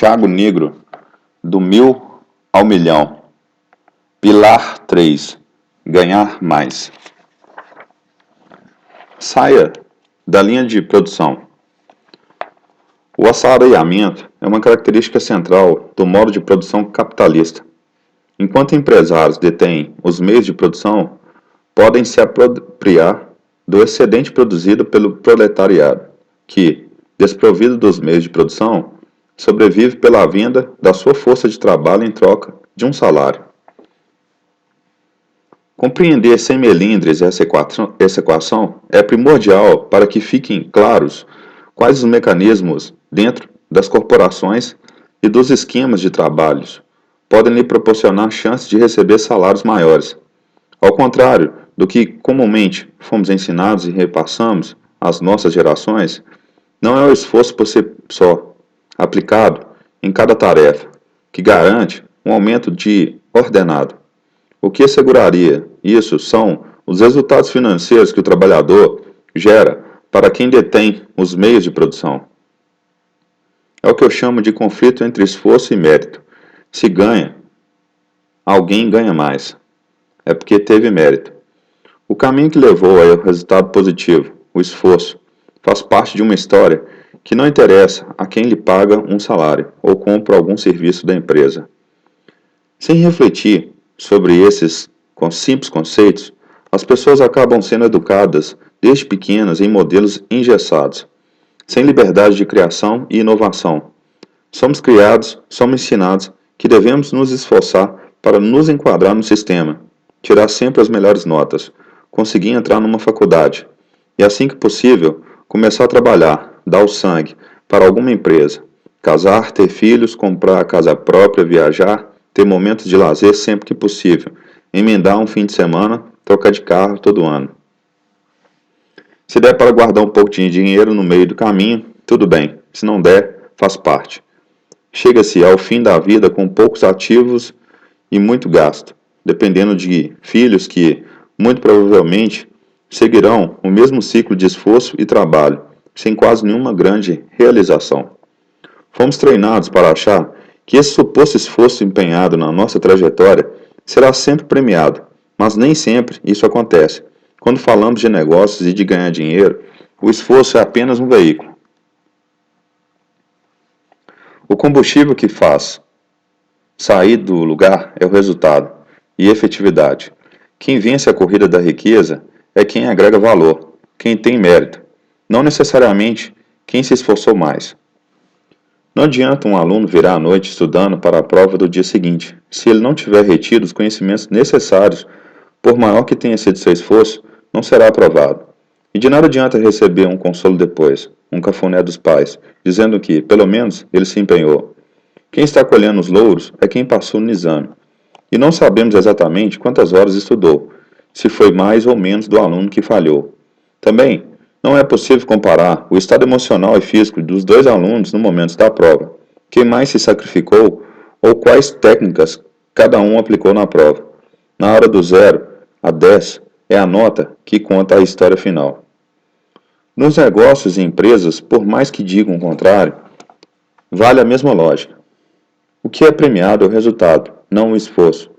Thiago Negro, do 1000 ao milhão. Pilar 3. Ganhar mais. Saia da linha de produção. O assalariamento é uma característica central do modo de produção capitalista. Enquanto empresários detêm os meios de produção, podem se apropriar do excedente produzido pelo proletariado, que, desprovido dos meios de produção, sobrevive pela venda da sua força de trabalho em troca de um salário. Compreender sem melindres essa equação é primordial para que fiquem claros quais os mecanismos dentro das corporações e dos esquemas de trabalhos podem lhe proporcionar chances de receber salários maiores. Ao contrário do que comumente fomos ensinados e repassamos às nossas gerações, não é o esforço por si só, aplicado em cada tarefa, que garante um aumento de ordenado. O que asseguraria isso são os resultados financeiros que o trabalhador gera para quem detém os meios de produção. É o que eu chamo de conflito entre esforço e mérito. Se ganha, alguém ganha mais. É porque teve mérito. O caminho que levou ao resultado positivo, o esforço, faz parte de uma história que não interessa a quem lhe paga um salário ou compra algum serviço da empresa. Sem refletir sobre esses simples conceitos, as pessoas acabam sendo educadas desde pequenas em modelos engessados, sem liberdade de criação e inovação. Somos ensinados que devemos nos esforçar para nos enquadrar no sistema, tirar sempre as melhores notas, conseguir entrar numa faculdade e, assim que possível, começar a trabalhar, dar o sangue para alguma empresa, casar, ter filhos, comprar a casa própria, viajar, ter momentos de lazer sempre que possível, emendar um fim de semana, trocar de carro todo ano. Se der para guardar um pouco de dinheiro no meio do caminho, tudo bem. Se não der, faz parte. Chega-se ao fim da vida com poucos ativos e muito gasto, dependendo de filhos que, muito provavelmente, seguirão o mesmo ciclo de esforço e trabalho, sem quase nenhuma grande realização. Fomos treinados para achar que esse suposto esforço empenhado na nossa trajetória será sempre premiado, mas nem sempre isso acontece. Quando falamos de negócios e de ganhar dinheiro, o esforço é apenas um veículo. O combustível que faz sair do lugar é o resultado e efetividade. Quem vence a corrida da riqueza é quem agrega valor, quem tem mérito, não necessariamente quem se esforçou mais. Não adianta um aluno virar à noite estudando para a prova do dia seguinte, se ele não tiver retido os conhecimentos necessários, por maior que tenha sido seu esforço, não será aprovado. E de nada adianta receber um consolo depois, um cafuné dos pais, dizendo que, pelo menos, ele se empenhou. Quem está colhendo os louros é quem passou no exame. E não sabemos exatamente quantas horas estudou, se foi mais ou menos do aluno que falhou. Também, não é possível comparar o estado emocional e físico dos dois alunos no momento da prova, quem mais se sacrificou ou quais técnicas cada um aplicou na prova. Na hora do 0 a 10 é a nota que conta a história final. Nos negócios e empresas, por mais que digam o contrário, vale a mesma lógica. O que é premiado é o resultado, não o esforço.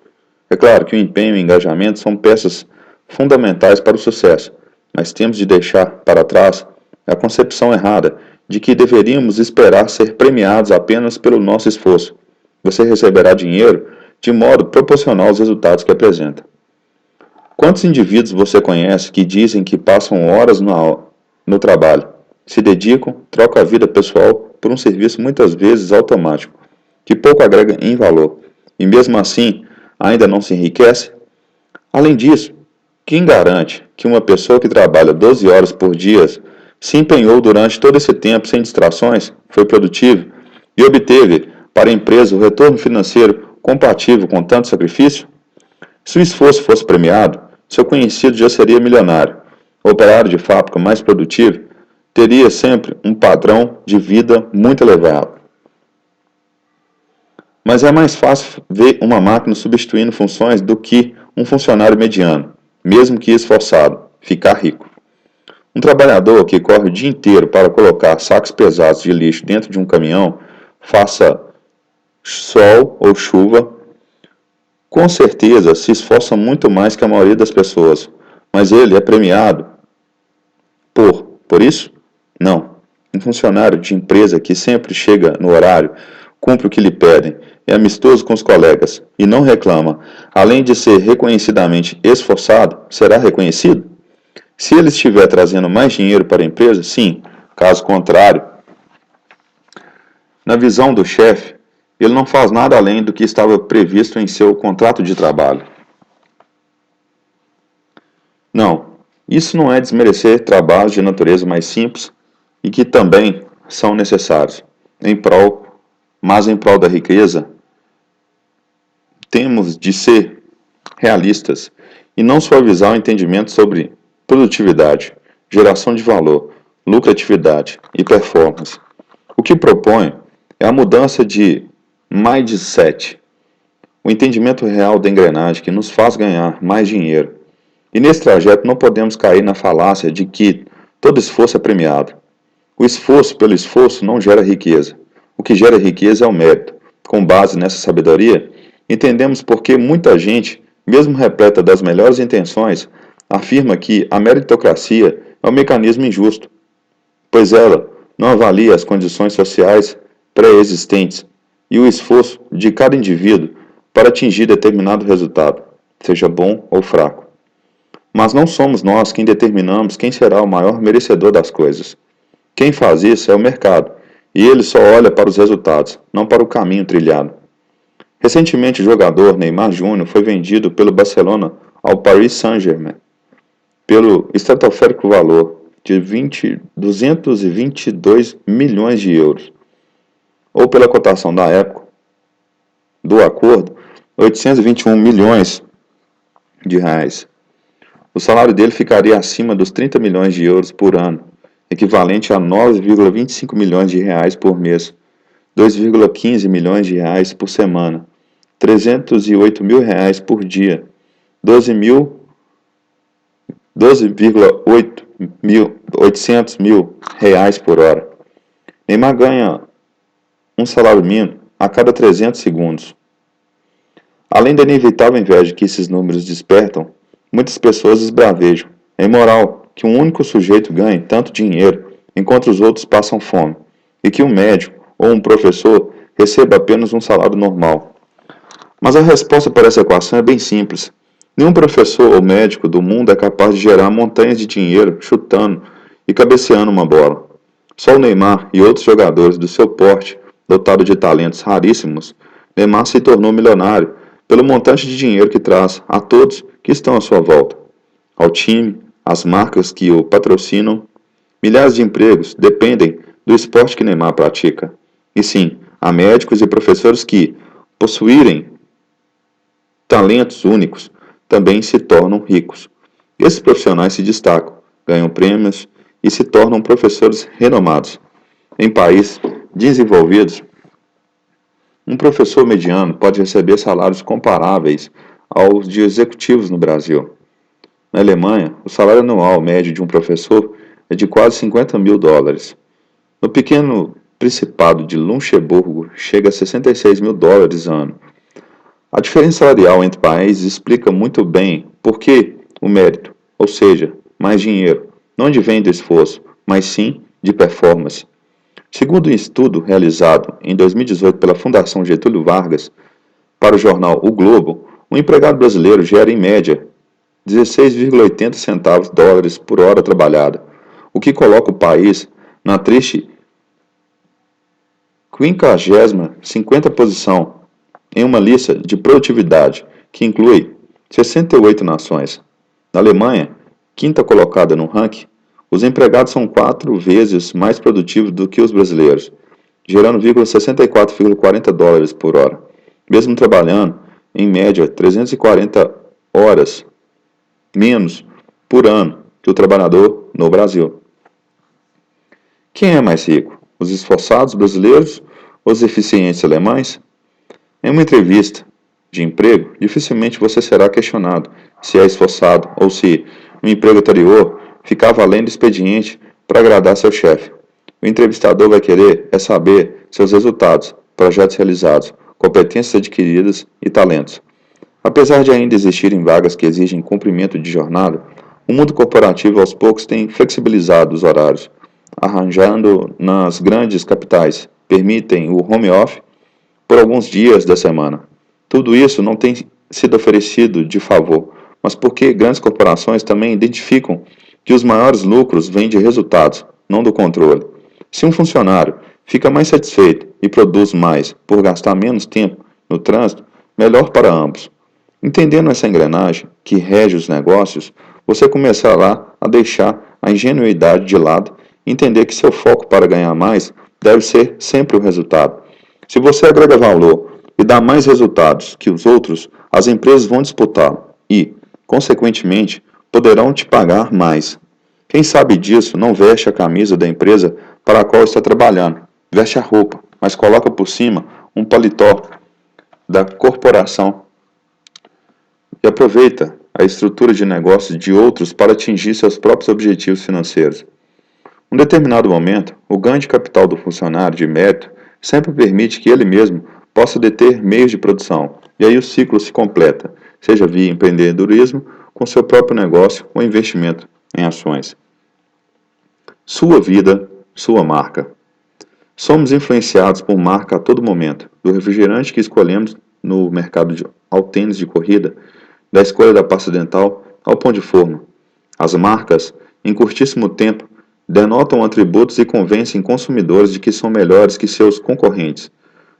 É claro que o empenho e o engajamento são peças fundamentais para o sucesso, mas temos de deixar para trás a concepção errada de que deveríamos esperar ser premiados apenas pelo nosso esforço. Você receberá dinheiro de modo proporcional aos resultados que apresenta. Quantos indivíduos você conhece que dizem que passam horas no trabalho, se dedicam, trocam a vida pessoal por um serviço muitas vezes automático, que pouco agrega em valor, e mesmo assim ainda não se enriquece? Além disso, quem garante que uma pessoa que trabalha 12 horas por dia se empenhou durante todo esse tempo sem distrações, foi produtivo e obteve para a empresa o retorno financeiro compatível com tanto sacrifício? Se o esforço fosse premiado, seu conhecido já seria milionário. O operário de fábrica mais produtivo teria sempre um padrão de vida muito elevado. Mas é mais fácil ver uma máquina substituindo funções do que um funcionário mediano, mesmo que esforçado, ficar rico. Um trabalhador que corre o dia inteiro para colocar sacos pesados de lixo dentro de um caminhão, faça sol ou chuva, com certeza se esforça muito mais que a maioria das pessoas, mas ele é premiado por isso? Não. Um funcionário de empresa que sempre chega no horário, cumpre o que lhe pedem, é amistoso com os colegas e não reclama, além de ser reconhecidamente esforçado, será reconhecido? Se ele estiver trazendo mais dinheiro para a empresa, sim. Caso contrário, na visão do chefe, ele não faz nada além do que estava previsto em seu contrato de trabalho. Não, isso não é desmerecer trabalhos de natureza mais simples e que também são necessários, mas em prol da riqueza, temos de ser realistas e não suavizar o entendimento sobre produtividade, geração de valor, lucratividade e performance. O que proponho é a mudança de mindset, o entendimento real da engrenagem que nos faz ganhar mais dinheiro. E nesse trajeto não podemos cair na falácia de que todo esforço é premiado. O esforço pelo esforço não gera riqueza. O que gera riqueza é o mérito. Com base nessa sabedoria, entendemos por que muita gente, mesmo repleta das melhores intenções, afirma que a meritocracia é um mecanismo injusto, pois ela não avalia as condições sociais pré-existentes e o esforço de cada indivíduo para atingir determinado resultado, seja bom ou fraco. Mas não somos nós quem determinamos quem será o maior merecedor das coisas. Quem faz isso é o mercado, e ele só olha para os resultados, não para o caminho trilhado. Recentemente, o jogador Neymar Júnior foi vendido pelo Barcelona ao Paris Saint-Germain pelo estratosférico valor de 222 milhões de euros, ou pela cotação da época do acordo, 821 milhões de reais. O salário dele ficaria acima dos 30 milhões de euros por ano, equivalente a 9,25 milhões de reais por mês, 2,15 milhões de reais por semana, 308 mil reais por dia, 12,800 mil reais por hora. Neymar ganha um salário mínimo a cada 300 segundos. Além da inevitável inveja que esses números despertam, muitas pessoas esbravejam. É imoral que um único sujeito ganhe tanto dinheiro enquanto os outros passam fome, e que um médico ou um professor receba apenas um salário normal. Mas a resposta para essa equação é bem simples. Nenhum professor ou médico do mundo é capaz de gerar montanhas de dinheiro chutando e cabeceando uma bola. Só o Neymar e outros jogadores do seu porte, dotado de talentos raríssimos, Neymar se tornou milionário pelo montante de dinheiro que traz a todos que estão à sua volta. Ao time, às marcas que o patrocinam, milhares de empregos dependem do esporte que Neymar pratica. E sim, há médicos e professores que, possuírem talentos únicos, também se tornam ricos. Esses profissionais se destacam, ganham prêmios e se tornam professores renomados. Em países desenvolvidos, um professor mediano pode receber salários comparáveis aos de executivos no Brasil. Na Alemanha, o salário anual médio de um professor é de quase 50 mil dólares. No pequeno Principado de Luxemburgo, chega a 66 mil dólares ano. A diferença salarial entre países explica muito bem por que o mérito, ou seja, mais dinheiro, não advém do esforço, mas sim de performance. Segundo um estudo realizado em 2018 pela Fundação Getúlio Vargas para o jornal O Globo, um empregado brasileiro gera em média 16,80 centavos dólares por hora trabalhada, o que coloca o país na triste 50ª posição em uma lista de produtividade que inclui 68 nações. Na Alemanha, quinta colocada no ranking, os empregados são 4 vezes mais produtivos do que os brasileiros, gerando 64,40 dólares por hora, mesmo trabalhando, em média, 340 horas menos por ano que o trabalhador no Brasil. Quem é mais rico? Os esforçados brasileiros ou os eficientes alemães? Em uma entrevista de emprego, dificilmente você será questionado se é esforçado ou se, no emprego anterior, ficava além do expediente para agradar seu chefe. O entrevistador vai querer saber seus resultados, projetos realizados, competências adquiridas e talentos. Apesar de ainda existirem vagas que exigem cumprimento de jornada, o mundo corporativo aos poucos tem flexibilizado os horários, arranjando nas grandes capitais, permitem o home office por alguns dias da semana. Tudo isso não tem sido oferecido de favor, mas porque grandes corporações também identificam que os maiores lucros vêm de resultados, não do controle. Se um funcionário fica mais satisfeito e produz mais por gastar menos tempo no trânsito, melhor para ambos. Entendendo essa engrenagem que rege os negócios, você começará a deixar a ingenuidade de lado e entender que seu foco para ganhar mais deve ser sempre o resultado. Se você agrega valor e dá mais resultados que os outros, as empresas vão disputá-lo e, consequentemente, poderão te pagar mais. Quem sabe disso não veste a camisa da empresa para a qual está trabalhando, veste a roupa, mas coloca por cima um paletó da corporação e aproveita a estrutura de negócio de outros para atingir seus próprios objetivos financeiros. Em um determinado momento, o ganho de capital do funcionário de mérito sempre permite que ele mesmo possa deter meios de produção, e aí o ciclo se completa, seja via empreendedorismo, com seu próprio negócio ou investimento em ações. Sua vida, sua marca. Somos influenciados por marca a todo momento, do refrigerante que escolhemos no mercado ao tênis de corrida, da escolha da pasta dental ao pão de forma. As marcas, em curtíssimo tempo, denotam atributos e convencem consumidores de que são melhores que seus concorrentes.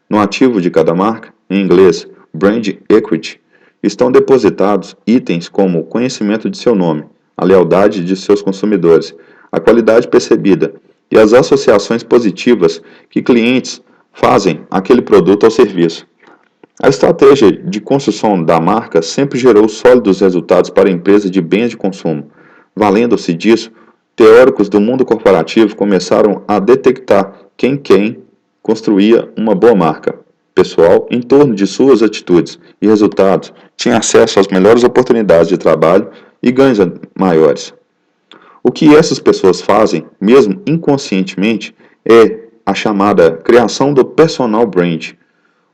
No ativo de cada marca, em inglês, brand equity, estão depositados itens como o conhecimento de seu nome, a lealdade de seus consumidores, a qualidade percebida e as associações positivas que clientes fazem àquele produto ou serviço. A estratégia de construção da marca sempre gerou sólidos resultados para a empresa de bens de consumo. Valendo-se disso, teóricos do mundo corporativo começaram a detectar quem construía uma boa marca pessoal em torno de suas atitudes e resultados, tinha acesso às melhores oportunidades de trabalho e ganhos maiores. O que essas pessoas fazem, mesmo inconscientemente, é a chamada criação do personal brand,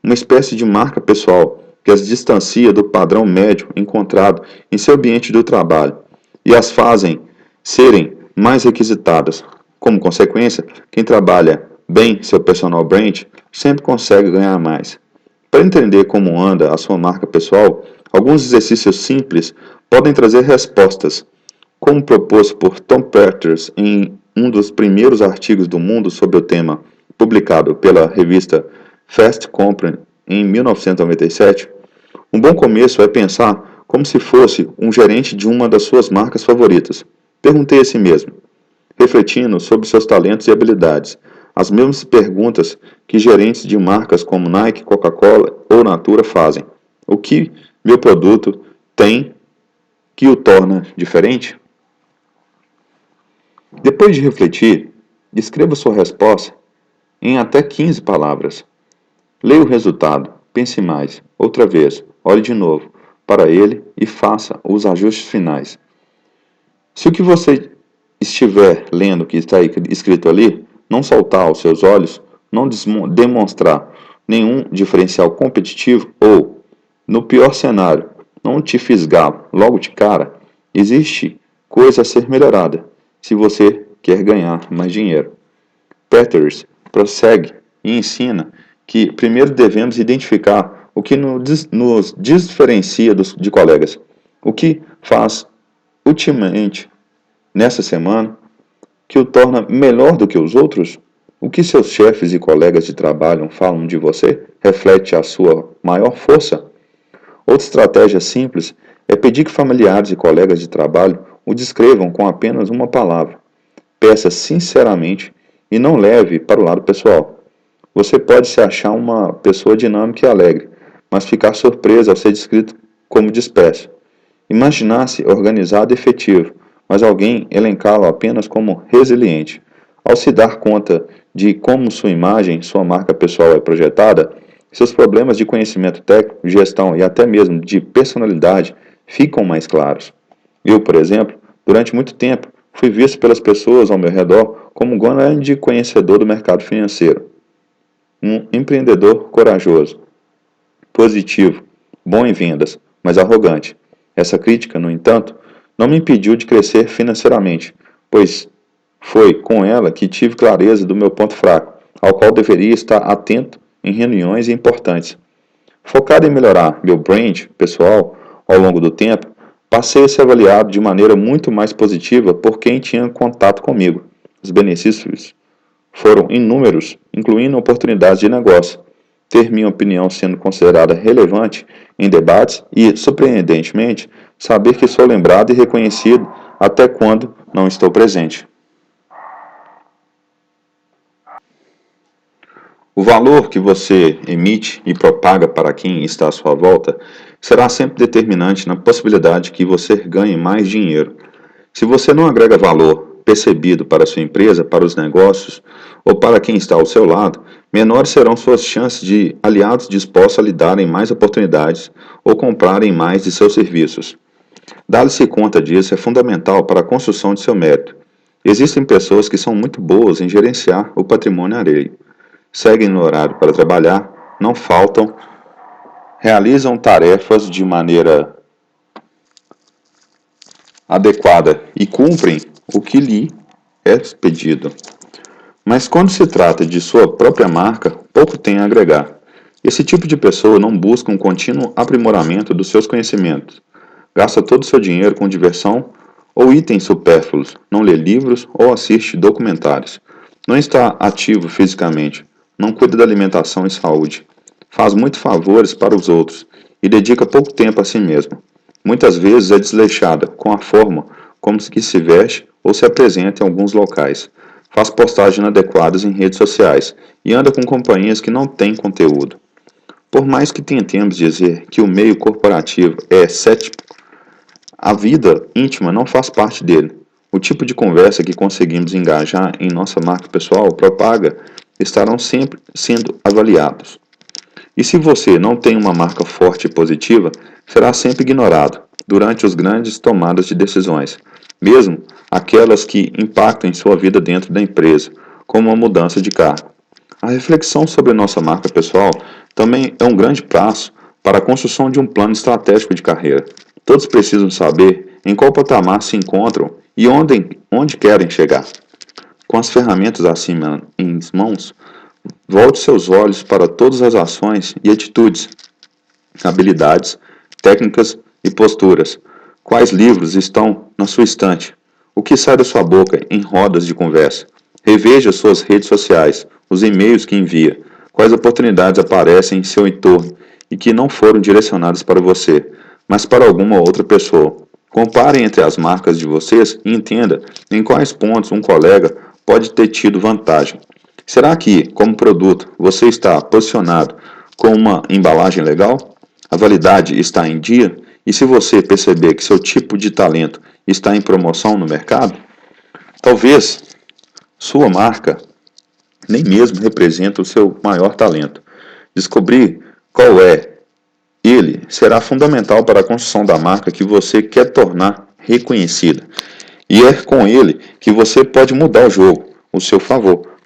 uma espécie de marca pessoal que as distancia do padrão médio encontrado em seu ambiente do trabalho e as fazem serem mais requisitadas. Como consequência, quem trabalha bem seu personal brand sempre consegue ganhar mais. Para entender como anda a sua marca pessoal, alguns exercícios simples podem trazer respostas, como proposto por Tom Peters em um dos primeiros artigos do mundo sobre o tema, publicado pela revista Fast Company em 1997, um bom começo é pensar como se fosse um gerente de uma das suas marcas favoritas. Perguntei a si mesmo, refletindo sobre seus talentos e habilidades, as mesmas perguntas que gerentes de marcas como Nike, Coca-Cola ou Natura fazem. O que meu produto tem que o torna diferente? Depois de refletir, descreva sua resposta em até 15 palavras. Leia o resultado, pense mais, outra vez, olhe de novo para ele e faça os ajustes finais. Se o que você estiver lendo que está escrito ali não saltar aos seus olhos, não demonstrar nenhum diferencial competitivo ou, no pior cenário, não te fisgar logo de cara, existe coisa a ser melhorada se você quer ganhar mais dinheiro. Peters prossegue e ensina que primeiro devemos identificar o que nos diferencia de colegas, o que faz ultimamente nessa semana que o torna melhor do que os outros, o que seus chefes e colegas de trabalho falam de você reflete a sua maior força. Outra estratégia simples é pedir que familiares e colegas de trabalho o descrevam com apenas uma palavra. Peça sinceramente e não leve para o lado pessoal. Você pode se achar uma pessoa dinâmica e alegre, mas ficar surpreso ao ser descrito como disperso. Imaginar-se organizado e efetivo, mas alguém elencá-lo apenas como resiliente. Ao se dar conta de como sua imagem, sua marca pessoal é projetada, seus problemas de conhecimento técnico, gestão e até mesmo de personalidade ficam mais claros. Eu, por exemplo, durante muito tempo, fui visto pelas pessoas ao meu redor como um grande conhecedor do mercado financeiro, um empreendedor corajoso. positivo, bom em vendas, mas arrogante. Essa crítica, no entanto, não me impediu de crescer financeiramente, pois foi com ela que tive clareza do meu ponto fraco, ao qual deveria estar atento em reuniões importantes. Focado em melhorar meu brand pessoal ao longo do tempo, passei a ser avaliado de maneira muito mais positiva por quem tinha contato comigo. Os benefícios foram inúmeros, incluindo oportunidades de negócio, ter minha opinião sendo considerada relevante em debates e, surpreendentemente, saber que sou lembrado e reconhecido até quando não estou presente. O valor que você emite e propaga para quem está à sua volta será sempre determinante na possibilidade que você ganhe mais dinheiro. Se você não agrega valor percebido para a sua empresa, para os negócios ou para quem está ao seu lado, menores serão suas chances de aliados dispostos a lhe darem mais oportunidades ou comprarem mais de seus serviços. Dar-se conta disso é fundamental para a construção de seu mérito. Existem pessoas que são muito boas em gerenciar o patrimônio alheio. Seguem no horário para trabalhar, não faltam, realizam tarefas de maneira adequada e cumprem o que lhe é pedido. Mas quando se trata de sua própria marca, pouco tem a agregar. Esse tipo de pessoa não busca um contínuo aprimoramento dos seus conhecimentos. Gasta todo o seu dinheiro com diversão ou itens supérfluos, não lê livros ou assiste documentários. Não está ativo fisicamente, não cuida da alimentação e saúde. Faz muitos favores para os outros e dedica pouco tempo a si mesmo. Muitas vezes é desleixada com a forma como que se veste ou se apresenta em alguns locais. Faz postagens inadequadas em redes sociais e anda com companhias que não têm conteúdo. Por mais que tentemos dizer que o meio corporativo é cético, a vida íntima não faz parte dele. O tipo de conversa que conseguimos engajar em nossa marca pessoal propaga estarão sempre sendo avaliados. E se você não tem uma marca forte e positiva, será sempre ignorado durante as grandes tomadas de decisões, mesmo aquelas que impactam em sua vida dentro da empresa, como uma mudança de cargo. A reflexão sobre nossa marca pessoal também é um grande passo para a construção de um plano estratégico de carreira. Todos precisam saber em qual patamar se encontram e onde querem chegar. Com as ferramentas acima em mãos, volte seus olhos para todas as ações e atitudes, habilidades, técnicas e posturas. Quais livros estão na sua estante? O que sai da sua boca em rodas de conversa? Reveja suas redes sociais, os e-mails que envia, quais oportunidades aparecem em seu entorno e que não foram direcionadas para você, mas para alguma outra pessoa. Compare entre as marcas de vocês e entenda em quais pontos um colega pode ter tido vantagem. Será que, como produto, você está posicionado com uma embalagem legal? A validade está em dia? E se você perceber que seu tipo de talento está em promoção no mercado? Talvez sua marca nem mesmo representa o seu maior talento. Descobrir qual é ele será fundamental para a construção da marca que você quer tornar reconhecida. E é com ele que você pode mudar o jogo, ao seu favor.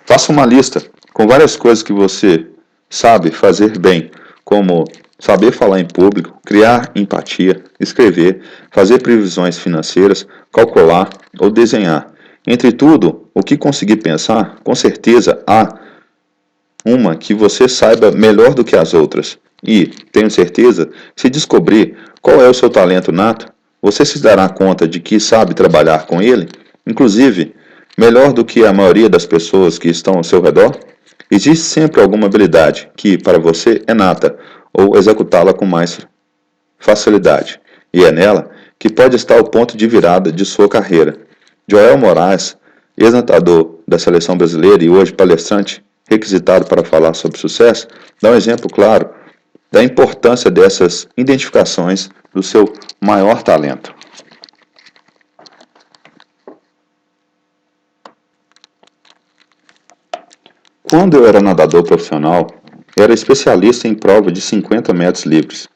Faça uma lista com várias coisas que você sabe fazer bem, como saber falar em público, criar empatia, escrever, fazer previsões financeiras, calcular ou desenhar. Entre tudo, o que conseguir pensar, com certeza há uma que você saiba melhor do que as outras. E, tenho certeza, se descobrir qual é o seu talento nato, você se dará conta de que sabe trabalhar com ele, inclusive, melhor do que a maioria das pessoas que estão ao seu redor. Existe sempre alguma habilidade que, para você, é nata, ou executá-la com mais facilidade. E é nela que pode estar o ponto de virada de sua carreira. Joel Moraes, ex-nadador da seleção brasileira e hoje palestrante requisitado para falar sobre sucesso, dá um exemplo claro da importância dessas identificações do seu maior talento. Quando eu era nadador profissional, era especialista em prova de 50 metros livres.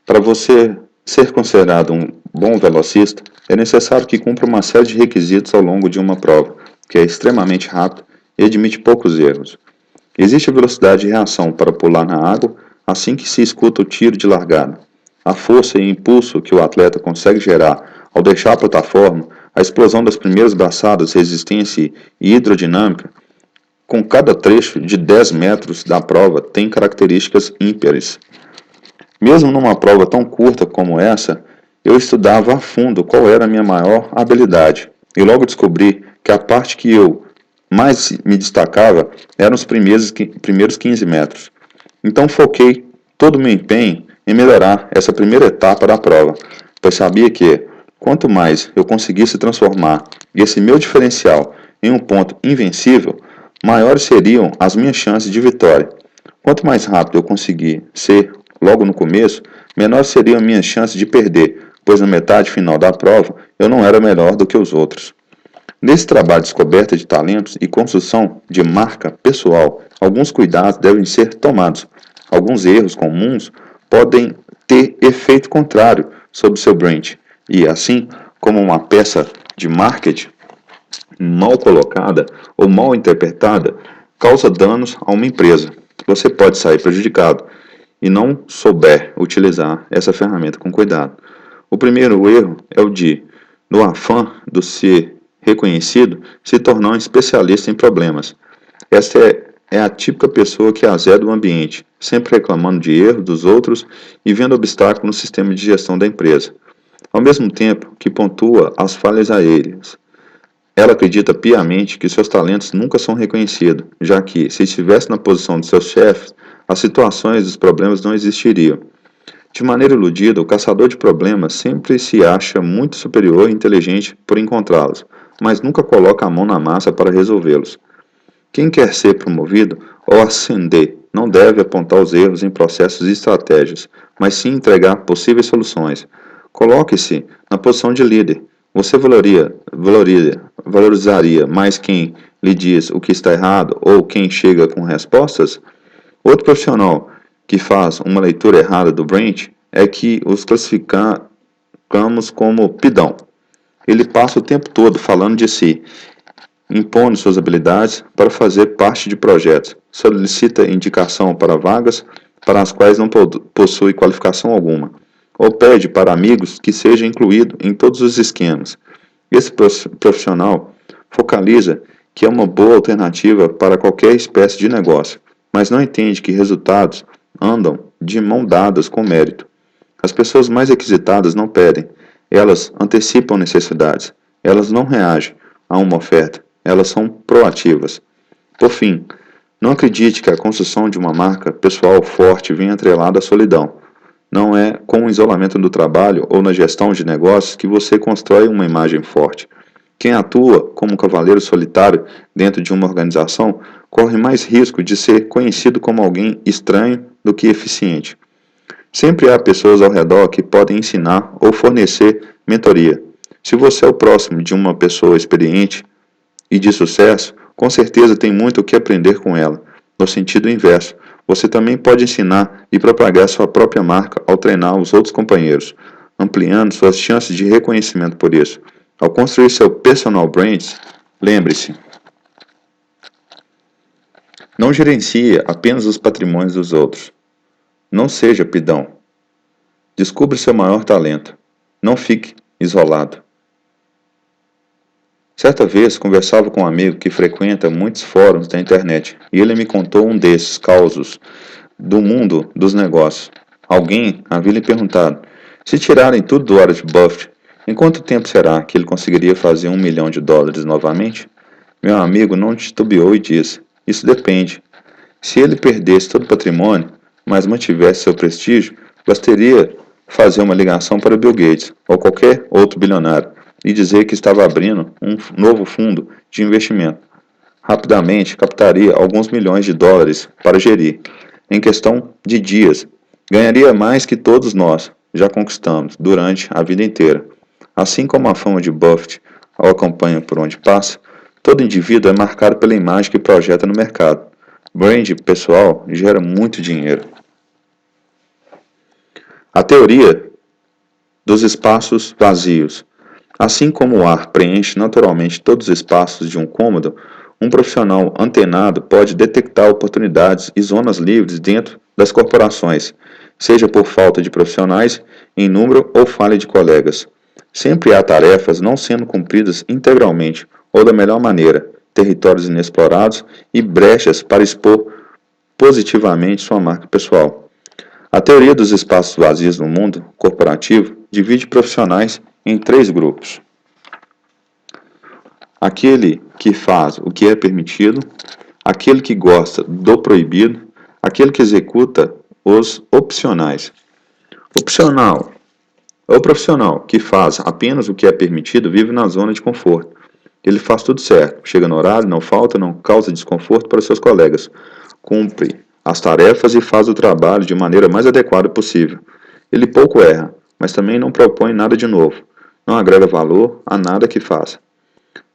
Para você ser considerado um bom velocista, é necessário que cumpra uma série de requisitos ao longo de uma prova, que é extremamente rápida e admite poucos erros. Existe a velocidade de reação para pular na água assim que se escuta o tiro de largada. A força e impulso que o atleta consegue gerar ao deixar a plataforma, a explosão das primeiras braçadas, resistência e hidrodinâmica, com cada trecho de 10 metros da prova tem características ímpares. Mesmo numa prova tão curta como essa, eu estudava a fundo qual era a minha maior habilidade e logo descobri que a parte que eu mais me destacava eram os primeiros 15 metros. Então foquei todo o meu empenho em melhorar essa primeira etapa da prova, pois sabia que, quanto mais eu conseguisse transformar esse meu diferencial em um ponto invencível, maiores seriam as minhas chances de vitória. Quanto mais rápido eu conseguir ser logo no começo, menores seriam as minhas chances de perder, pois na metade final da prova eu não era melhor do que os outros. Nesse trabalho de descoberta de talentos e construção de marca pessoal, alguns cuidados devem ser tomados. Alguns erros comuns podem ter efeito contrário sobre o seu brand e, assim como uma peça de marketing mal colocada ou mal interpretada, causa danos a uma empresa. Você pode sair prejudicado e não souber utilizar essa ferramenta com cuidado. O primeiro erro é o de, no afã de ser reconhecido, se tornar um especialista em problemas. Esta é a típica pessoa que azeda o ambiente, sempre reclamando de erros dos outros e vendo obstáculos no sistema de gestão da empresa, ao mesmo tempo que pontua as falhas a eles. Ela acredita piamente que seus talentos nunca são reconhecidos, já que, se estivesse na posição de seus chefes, as situações e os problemas não existiriam. De maneira iludida, o caçador de problemas sempre se acha muito superior e inteligente por encontrá-los, mas nunca coloca a mão na massa para resolvê-los. Quem quer ser promovido ou ascender não deve apontar os erros em processos e estratégias, mas sim entregar possíveis soluções. Coloque-se na posição de líder. Você valorizaria mais quem lhe diz o que está errado ou quem chega com respostas? Outro profissional que faz uma leitura errada do brand é que os classificamos como pidão. Ele passa o tempo todo falando de si, impondo suas habilidades para fazer parte de projetos, solicita indicação para vagas para as quais não possui qualificação alguma, ou pede para amigos que seja incluído em todos os esquemas. Esse profissional focaliza que é uma boa alternativa para qualquer espécie de negócio, mas não entende que resultados andam de mão dadas com mérito. As pessoas mais requisitadas não pedem, elas antecipam necessidades, elas não reagem a uma oferta, elas são proativas. Por fim, não acredite que a construção de uma marca pessoal forte venha atrelada à solidão. Não é com o isolamento do trabalho ou na gestão de negócios que você constrói uma imagem forte. Quem atua como um cavaleiro solitário dentro de uma organização corre mais risco de ser conhecido como alguém estranho do que eficiente. Sempre há pessoas ao redor que podem ensinar ou fornecer mentoria. Se você é o próximo de uma pessoa experiente e de sucesso, com certeza tem muito o que aprender com ela. No sentido inverso, você também pode ensinar e propagar sua própria marca ao treinar os outros companheiros, ampliando suas chances de reconhecimento por isso. Ao construir seu personal brand, lembre-se, não gerencie apenas os patrimônios dos outros. Não seja pidão. Descubra seu maior talento. Não fique isolado. Certa vez conversava com um amigo que frequenta muitos fóruns da internet e ele me contou um desses causos do mundo dos negócios. Alguém havia lhe perguntado: se tirarem tudo do Warren Buffett, em quanto tempo será que ele conseguiria fazer $1 milhão novamente? Meu amigo não titubeou e disse: isso depende. Se ele perdesse todo o patrimônio, mas mantivesse seu prestígio, bastaria fazer uma ligação para Bill Gates ou qualquer outro bilionário e dizer que estava abrindo um novo fundo de investimento. Rapidamente captaria alguns milhões de dólares para gerir. Em questão de dias, ganharia mais que todos nós já conquistamos durante a vida inteira. Assim como a fama de Buffett o acompanha por onde passa, todo indivíduo é marcado pela imagem que projeta no mercado. Brand pessoal gera muito dinheiro. A teoria dos espaços vazios. Assim como o ar preenche naturalmente todos os espaços de um cômodo, Um profissional antenado pode detectar oportunidades e zonas livres dentro das corporações, seja por falta de profissionais em número ou falha de colegas. Sempre há tarefas não sendo cumpridas integralmente ou da melhor maneira, territórios inexplorados e brechas para expor positivamente sua marca pessoal. A teoria dos espaços vazios no mundo corporativo divide profissionais em três grupos: aquele que faz o que é permitido, aquele que gosta do proibido, aquele que executa os opcionais. Opcional. O profissional que faz apenas o que é permitido vive na zona de conforto. Ele faz tudo certo, chega no horário, não falta, não causa desconforto para seus colegas, cumpre as tarefas e faz o trabalho de maneira mais adequada possível. Ele pouco erra, mas também não propõe nada de novo, não agrega valor a nada que faça.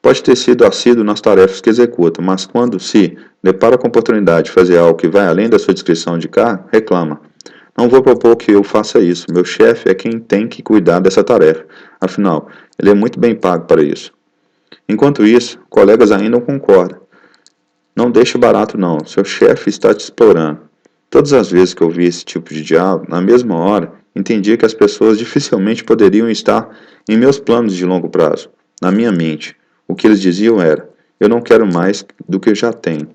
Pode ter sido assíduo nas tarefas que executa, mas quando se depara com a oportunidade de fazer algo que vai além da sua descrição de cargo, reclama. Não vou propor que eu faça isso, meu chefe é quem tem que cuidar dessa tarefa, afinal, ele é muito bem pago para isso. Enquanto isso, colegas ainda não concordam. Não deixe barato não, seu chefe está te explorando. Todas as vezes que eu vi esse tipo de diálogo, na mesma hora, entendia que as pessoas dificilmente poderiam estar em meus planos de longo prazo, na minha mente. O que eles diziam era: eu não quero mais do que eu já tenho.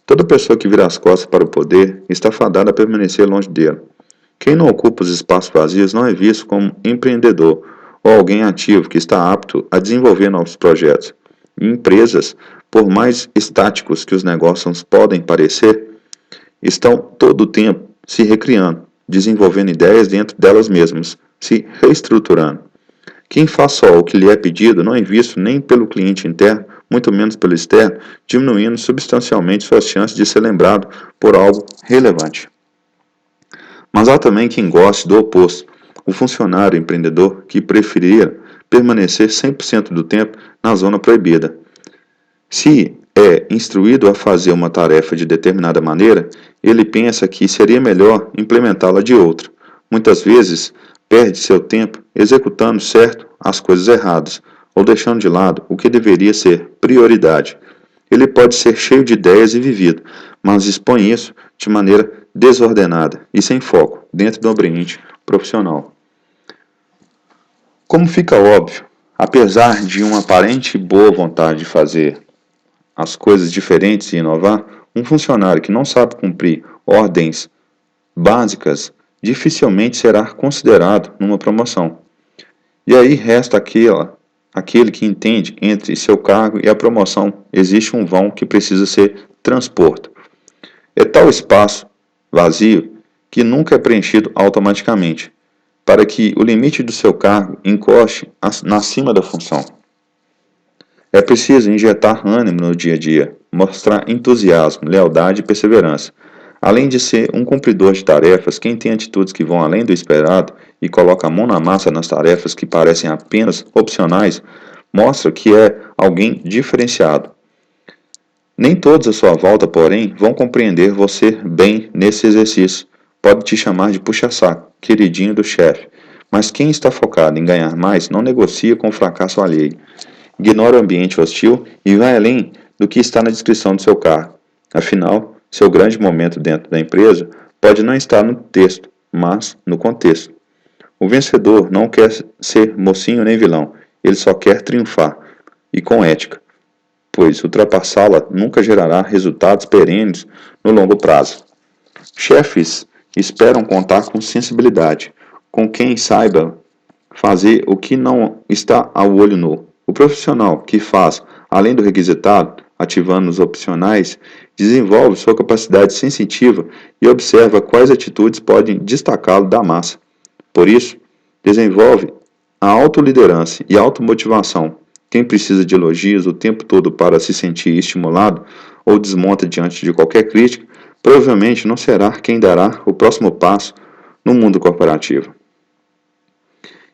Toda pessoa que vira as costas para o poder está fadada a permanecer longe dele. Quem não ocupa os espaços vazios não é visto como empreendedor ou alguém ativo que está apto a desenvolver novos projetos. E empresas, por mais estáticos que os negócios podem parecer, estão todo o tempo se recriando, desenvolvendo ideias dentro delas mesmas, se reestruturando. Quem faz só o que lhe é pedido não é visto nem pelo cliente interno, muito menos pelo externo, diminuindo substancialmente suas chances de ser lembrado por algo relevante. Mas há também quem goste do oposto, o funcionário empreendedor que preferia permanecer 100% do tempo na zona proibida. Se é instruído a fazer uma tarefa de determinada maneira, ele pensa que seria melhor implementá-la de outra. Muitas vezes, perde seu tempo executando certo as coisas erradas, ou deixando de lado o que deveria ser prioridade. Ele pode ser cheio de ideias e vivido, mas expõe isso de maneira desordenada e sem foco dentro do ambiente profissional. Como fica óbvio, apesar de uma aparente boa vontade de fazer as coisas diferentes e inovar, um funcionário que não sabe cumprir ordens básicas dificilmente será considerado numa promoção. E aí resta aquele que entende entre seu cargo e a promoção existe um vão que precisa ser transposto. É tal espaço vazio que nunca é preenchido automaticamente, para que o limite do seu cargo encoste acima da função. É preciso injetar ânimo no dia a dia, mostrar entusiasmo, lealdade e perseverança. Além de ser um cumpridor de tarefas, quem tem atitudes que vão além do esperado e coloca a mão na massa nas tarefas que parecem apenas opcionais, mostra que é alguém diferenciado. Nem todos à sua volta, porém, vão compreender você bem nesse exercício. Pode te chamar de puxa-saco, queridinho do chefe. Mas quem está focado em ganhar mais não negocia com o fracasso alheio. Ignora o ambiente hostil e vai além do que está na descrição do seu cargo. Afinal, seu grande momento dentro da empresa pode não estar no texto, mas no contexto. O vencedor não quer ser mocinho nem vilão, ele só quer triunfar, e com ética, pois ultrapassá-la nunca gerará resultados perenes no longo prazo. Chefes esperam contar com sensibilidade, com quem saiba fazer o que não está ao olho nu. O profissional que faz, além do requisitado, ativando os opcionais, desenvolve sua capacidade sensitiva e observa quais atitudes podem destacá-lo da massa. Por isso, desenvolve a autoliderança e automotivação. Quem precisa de elogios o tempo todo para se sentir estimulado ou desmonta diante de qualquer crítica, provavelmente não será quem dará o próximo passo no mundo corporativo.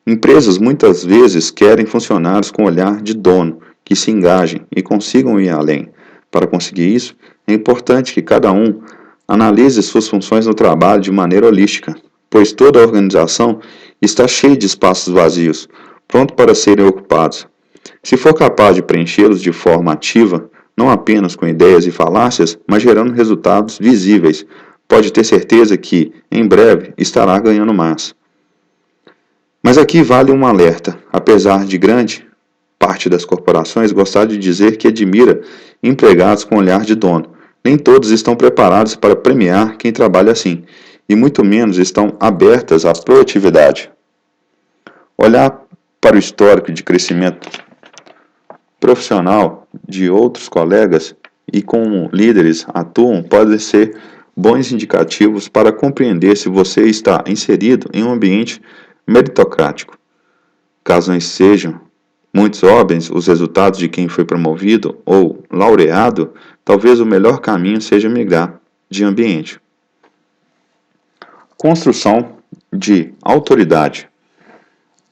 Empresas muitas vezes querem funcionários com olhar de dono, que se engajem e consigam ir além. Para conseguir isso, é importante que cada um analise suas funções no trabalho de maneira holística, pois toda a organização está cheia de espaços vazios, prontos para serem ocupados. Se for capaz de preenchê-los de forma ativa, não apenas com ideias e falácias, mas gerando resultados visíveis. Pode ter certeza que, em breve, estará ganhando mais. Mas aqui vale um alerta. Apesar de grande parte das corporações gostar de dizer que admira empregados com olhar de dono, nem todos estão preparados para premiar quem trabalha assim, e muito menos estão abertas à proatividade. Olhar para o histórico de crescimento profissional de outros colegas e como líderes atuam pode ser bons indicativos para compreender se você está inserido em um ambiente meritocrático. Caso não sejam muitos óbvios os resultados de quem foi promovido ou laureado, talvez o melhor caminho seja migrar de ambiente. Construção de autoridade.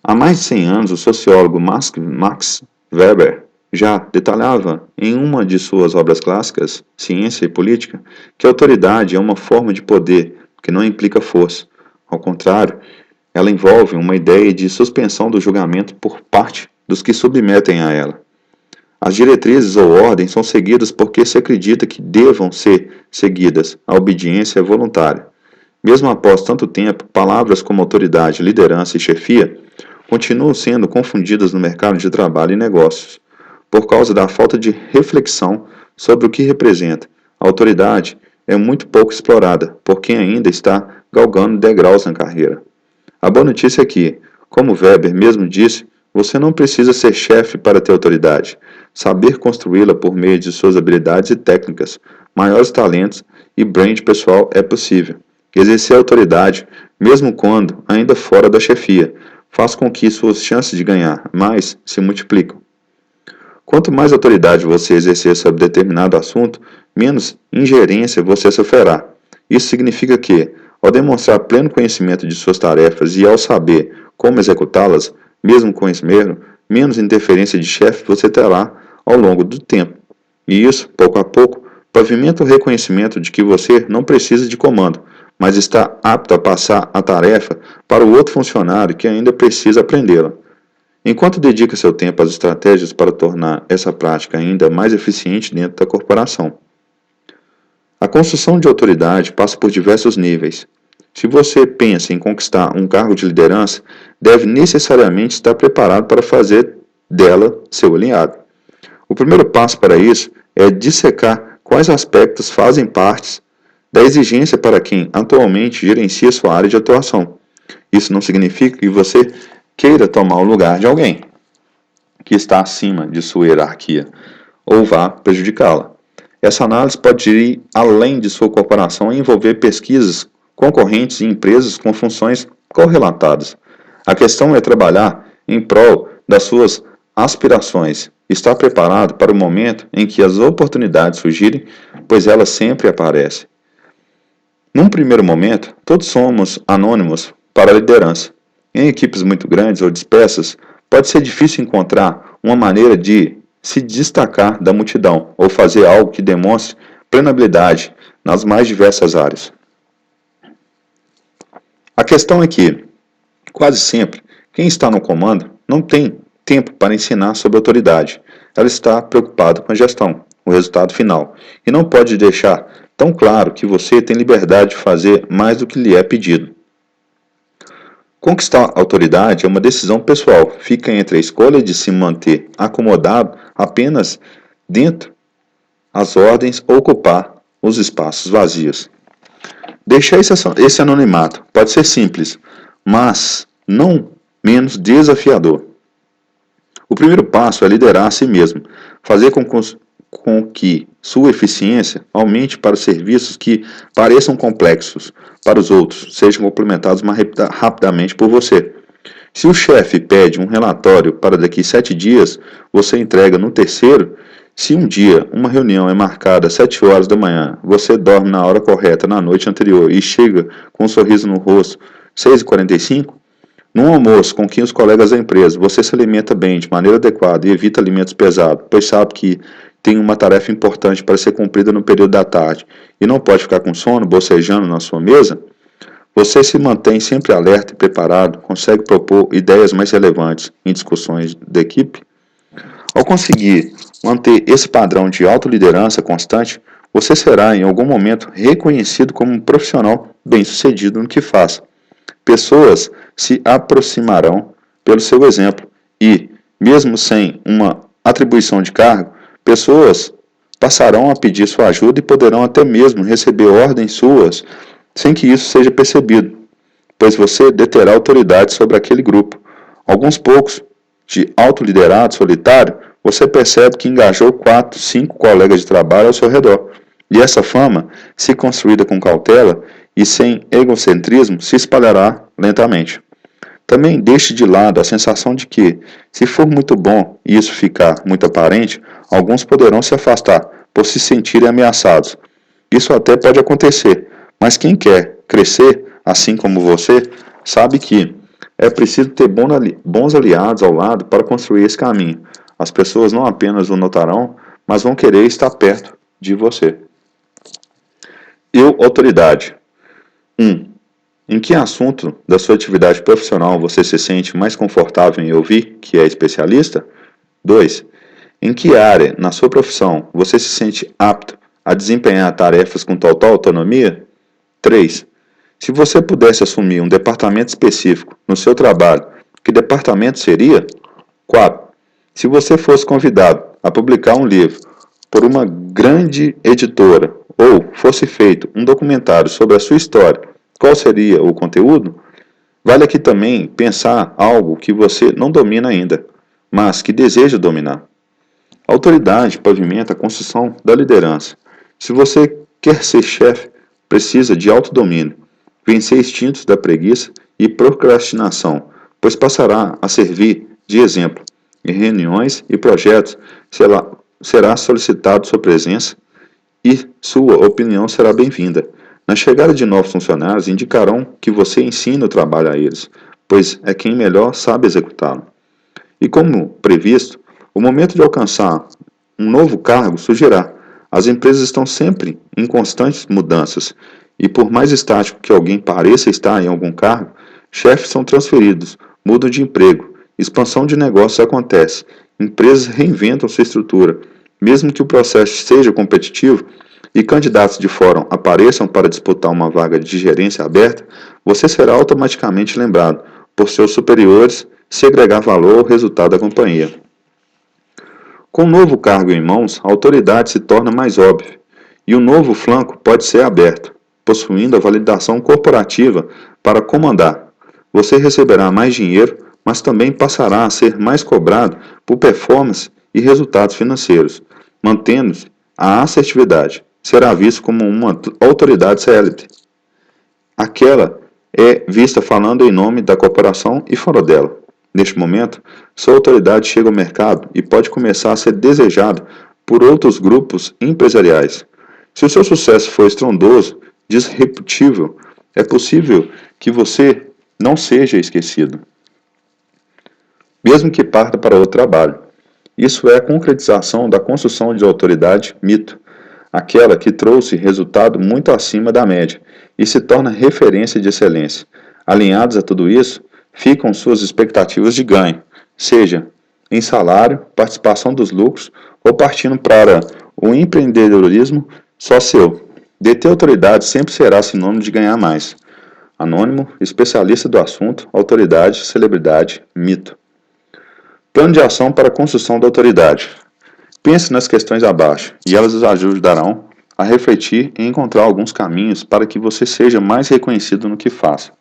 Há mais de 100 anos, o sociólogo Max Weber já detalhava em uma de suas obras clássicas, Ciência e Política, que a autoridade é uma forma de poder que não implica força. Ao contrário, ela envolve uma ideia de suspensão do julgamento por parte dos que submetem a ela. As diretrizes ou ordens são seguidas porque se acredita que devam ser seguidas. A obediência é voluntária. Mesmo após tanto tempo, palavras como autoridade, liderança e chefia continuam sendo confundidas no mercado de trabalho e negócios, por causa da falta de reflexão sobre o que representa. A autoridade é muito pouco explorada por quem ainda está galgando degraus na carreira. A boa notícia é que, como Weber mesmo disse, você não precisa ser chefe para ter autoridade. Saber construí-la por meio de suas habilidades e técnicas, maiores talentos e brand pessoal é possível. Exercer autoridade, mesmo quando ainda fora da chefia, faz com que suas chances de ganhar mais se multiplicam. Quanto mais autoridade você exercer sobre determinado assunto, menos ingerência você sofrerá. Isso significa que, ao demonstrar pleno conhecimento de suas tarefas e ao saber como executá-las, mesmo com esmero, menos interferência de chefe você terá ao longo do tempo. E isso, pouco a pouco, pavimenta o reconhecimento de que você não precisa de comando, mas está apto a passar a tarefa para o outro funcionário que ainda precisa aprendê-la. Enquanto dedica seu tempo às estratégias para tornar essa prática ainda mais eficiente dentro da corporação. A construção de autoridade passa por diversos níveis. Se você pensa em conquistar um cargo de liderança, deve necessariamente estar preparado para fazer dela seu aliado. O primeiro passo para isso é dissecar quais aspectos fazem parte da exigência para quem atualmente gerencia sua área de atuação. Isso não significa que você queira tomar o lugar de alguém que está acima de sua hierarquia ou vá prejudicá-la. Essa análise pode ir além de sua corporação e envolver pesquisas concorrentes e empresas com funções correlatadas. A questão é trabalhar em prol das suas aspirações, estar preparado para o momento em que as oportunidades surgirem, pois elas sempre aparecem. Num primeiro momento, todos somos anônimos para a liderança. Em equipes muito grandes ou dispersas, pode ser difícil encontrar uma maneira de se destacar da multidão ou fazer algo que demonstre plena habilidade nas mais diversas áreas. A questão é que, quase sempre, quem está no comando não tem tempo para ensinar sobre autoridade. Ela está preocupada com a gestão, o resultado final, e não pode deixar tão claro que você tem liberdade de fazer mais do que lhe é pedido. Conquistar autoridade é uma decisão pessoal, fica entre a escolha de se manter acomodado apenas dentro as ordens ou ocupar os espaços vazios. Deixar esse anonimato pode ser simples, mas não menos desafiador. O primeiro passo é liderar a si mesmo, fazer com que sua eficiência aumente para os serviços que pareçam complexos para os outros, sejam complementados mais rapidamente por você. Se o chefe pede um relatório para daqui 7 dias, você entrega no terceiro. Se um dia uma reunião é marcada às 7 horas da manhã, você dorme na hora correta na noite anterior e chega com um sorriso no rosto 6h45, num almoço com 15 colegas da empresa, você se alimenta bem de maneira adequada e evita alimentos pesados, pois sabe que tem uma tarefa importante para ser cumprida no período da tarde e não pode ficar com sono, bocejando na sua mesa, você se mantém sempre alerta e preparado, consegue propor ideias mais relevantes em discussões da equipe. Ao conseguir manter esse padrão de autoliderança constante, você será em algum momento reconhecido como um profissional bem-sucedido no que faz. Pessoas se aproximarão pelo seu exemplo e, mesmo sem uma atribuição de cargo, pessoas passarão a pedir sua ajuda e poderão até mesmo receber ordens suas sem que isso seja percebido, pois você deterá autoridade sobre aquele grupo. Alguns poucos de autoliderado solitário, você percebe que engajou 4, 5 colegas de trabalho ao seu redor. E essa fama, se construída com cautela e sem egocentrismo, se espalhará lentamente. Também deixe de lado a sensação de que, se for muito bom e isso ficar muito aparente, alguns poderão se afastar por se sentirem ameaçados. Isso até pode acontecer, mas quem quer crescer, assim como você, sabe que é preciso ter bons aliados ao lado para construir esse caminho. As pessoas não apenas o notarão, mas vão querer estar perto de você. Autoridade. 1. Em que assunto da sua atividade profissional você se sente mais confortável em ouvir, que é especialista? 2. Em que área, na sua profissão, você se sente apto a desempenhar tarefas com total autonomia? 3. Se você pudesse assumir um departamento específico no seu trabalho, que departamento seria? 4. Se você fosse convidado a publicar um livro por uma grande editora ou fosse feito um documentário sobre a sua história, qual seria o conteúdo? Vale aqui também pensar algo que você não domina ainda, mas que deseja dominar. A autoridade pavimenta a construção da liderança. Se você quer ser chefe, precisa de autodomínio, vencer instintos da preguiça e procrastinação, pois passará a servir de exemplo. Em reuniões e projetos será solicitado sua presença e sua opinião será bem-vinda. Na chegada de novos funcionários, indicarão que você ensina o trabalho a eles, pois é quem melhor sabe executá-lo. E como previsto, o momento de alcançar um novo cargo surgirá. As empresas estão sempre em constantes mudanças, e por mais estático que alguém pareça estar em algum cargo, chefes são transferidos, mudam de emprego, expansão de negócios acontece, empresas reinventam sua estrutura. Mesmo que o processo seja competitivo e candidatos de fora apareçam para disputar uma vaga de gerência aberta, você será automaticamente lembrado por seus superiores se agregar valor ao resultado da companhia. Com um novo cargo em mãos, a autoridade se torna mais óbvia e um novo flanco pode ser aberto, possuindo a validação corporativa para comandar. Você receberá mais dinheiro, mas também passará a ser mais cobrado por performance e resultados financeiros, mantendo a assertividade. Será visto como uma autoridade célebre. Aquela é vista falando em nome da corporação e fora dela. Neste momento, sua autoridade chega ao mercado e pode começar a ser desejada por outros grupos empresariais. Se o seu sucesso for estrondoso, disruptível, é possível que você não seja esquecido, mesmo que parta para outro trabalho. Isso é a concretização da construção de autoridade mito, aquela que trouxe resultado muito acima da média e se torna referência de excelência. Alinhados a tudo isso, ficam suas expectativas de ganho, seja em salário, participação dos lucros ou partindo para o empreendedorismo só seu. Deter autoridade sempre será sinônimo de ganhar mais. Anônimo, especialista do assunto, autoridade, celebridade, mito. Plano de ação para a construção da autoridade. Pense nas questões abaixo e elas os ajudarão a refletir e encontrar alguns caminhos para que você seja mais reconhecido no que faz.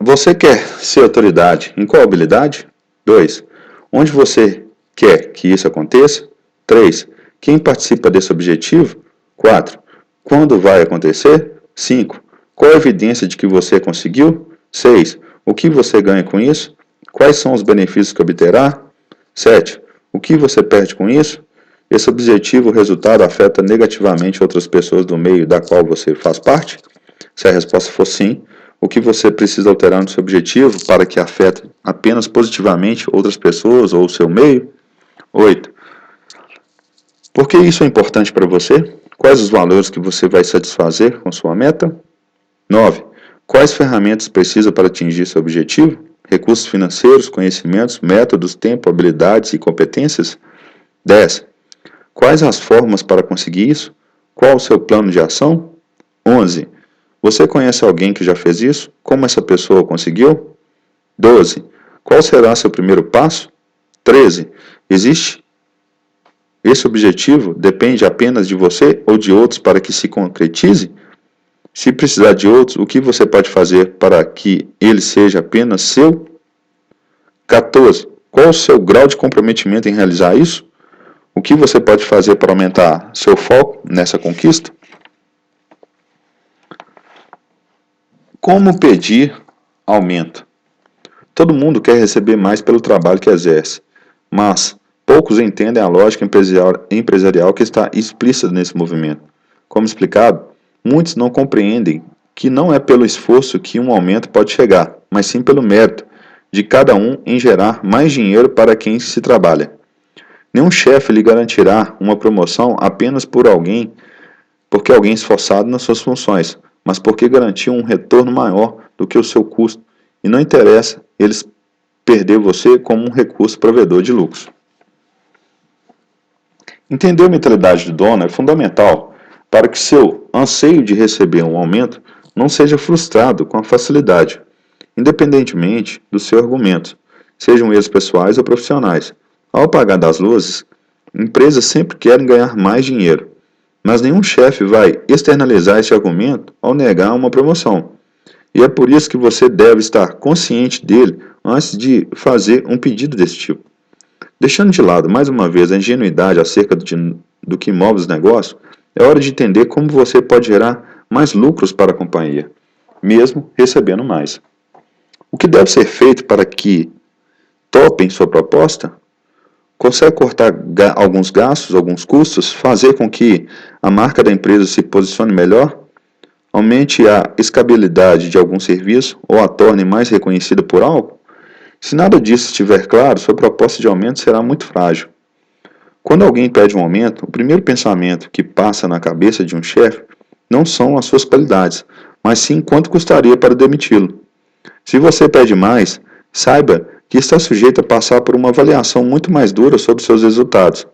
Você quer ser autoridade em qual habilidade? 2. Onde você quer que isso aconteça? 3. Quem participa desse objetivo? 4. Quando vai acontecer? 5. Qual a evidência de que você conseguiu? 6. O que você ganha com isso? Quais são os benefícios que obterá? 7. O que você perde com isso? Esse objetivo ou resultado afeta negativamente outras pessoas do meio da qual você faz parte? Se a resposta for sim, o que você precisa alterar no seu objetivo para que afete apenas positivamente outras pessoas ou o seu meio? 8. Por que isso é importante para você? Quais os valores que você vai satisfazer com sua meta? 9. Quais ferramentas precisa para atingir seu objetivo? recursos financeiros, conhecimentos, métodos, tempo, habilidades e competências? 10. Quais as formas para conseguir isso? Qual o seu plano de ação? 11. Você conhece alguém que já fez isso? Como essa pessoa conseguiu? 12. Qual será seu primeiro passo? 13. Existe esse objetivo? Depende apenas de você ou de outros para que se concretize? Se precisar de outros, o que você pode fazer para que ele seja apenas seu? 14. Qual o seu grau de comprometimento em realizar isso? O que você pode fazer para aumentar seu foco nessa conquista? Como pedir aumento? Todo mundo quer receber mais pelo trabalho que exerce, mas poucos entendem a lógica empresarial que está explícita nesse movimento. Como explicado, muitos não compreendem que não é pelo esforço que um aumento pode chegar, mas sim pelo mérito de cada um em gerar mais dinheiro para quem se trabalha. Nenhum chefe lhe garantirá uma promoção apenas porque alguém esforçado nas suas funções, mas porque garantiu um retorno maior do que o seu custo, e não interessa eles perder você como um recurso provedor de lucros. Entender a mentalidade do dono é fundamental para que seu anseio de receber um aumento não seja frustrado com facilidade, independentemente do seu argumento, sejam eles pessoais ou profissionais. Ao apagar das luzes, empresas sempre querem ganhar mais dinheiro, mas nenhum chefe vai externalizar esse argumento ao negar uma promoção. E é por isso que você deve estar consciente dele antes de fazer um pedido desse tipo. Deixando de lado mais uma vez a ingenuidade acerca do que move os negócios, é hora de entender como você pode gerar mais lucros para a companhia, mesmo recebendo mais. O que deve ser feito para que topem sua proposta? Consegue cortar alguns gastos, alguns custos, fazer com que a marca da empresa se posicione melhor? Aumente a escalabilidade de algum serviço ou a torne mais reconhecida por algo? Se nada disso estiver claro, sua proposta de aumento será muito frágil. Quando alguém pede um aumento, o primeiro pensamento que passa na cabeça de um chefe não são as suas qualidades, mas sim quanto custaria para demiti-lo. Se você pede mais, saiba que está sujeito a passar por uma avaliação muito mais dura sobre seus resultados.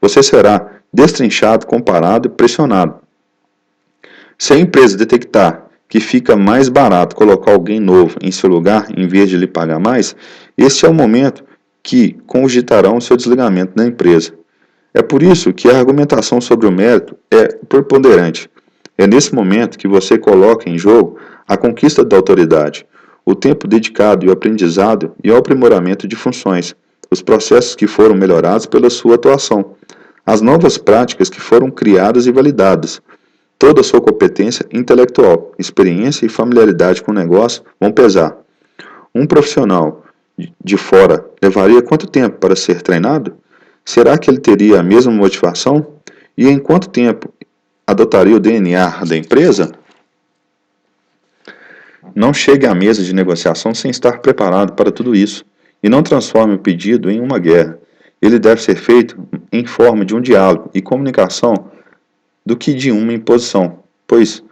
Você será destrinchado, comparado e pressionado. Se a empresa detectar que fica mais barato colocar alguém novo em seu lugar em vez de lhe pagar mais, este é o momento que cogitarão o seu desligamento da empresa. É por isso que a argumentação sobre o mérito é preponderante. É nesse momento que você coloca em jogo a conquista da autoridade, o tempo dedicado e o aprendizado e o aprimoramento de funções, os processos que foram melhorados pela sua atuação, as novas práticas que foram criadas e validadas. Toda a sua competência intelectual, experiência e familiaridade com o negócio vão pesar. Um profissional de fora levaria quanto tempo para ser treinado? Será que ele teria a mesma motivação? E em quanto tempo adotaria o DNA da empresa? Não chegue à mesa de negociação sem estar preparado para tudo isso, e não transforme o pedido em uma guerra. Ele deve ser feito em forma de um diálogo e comunicação do que de uma imposição, pois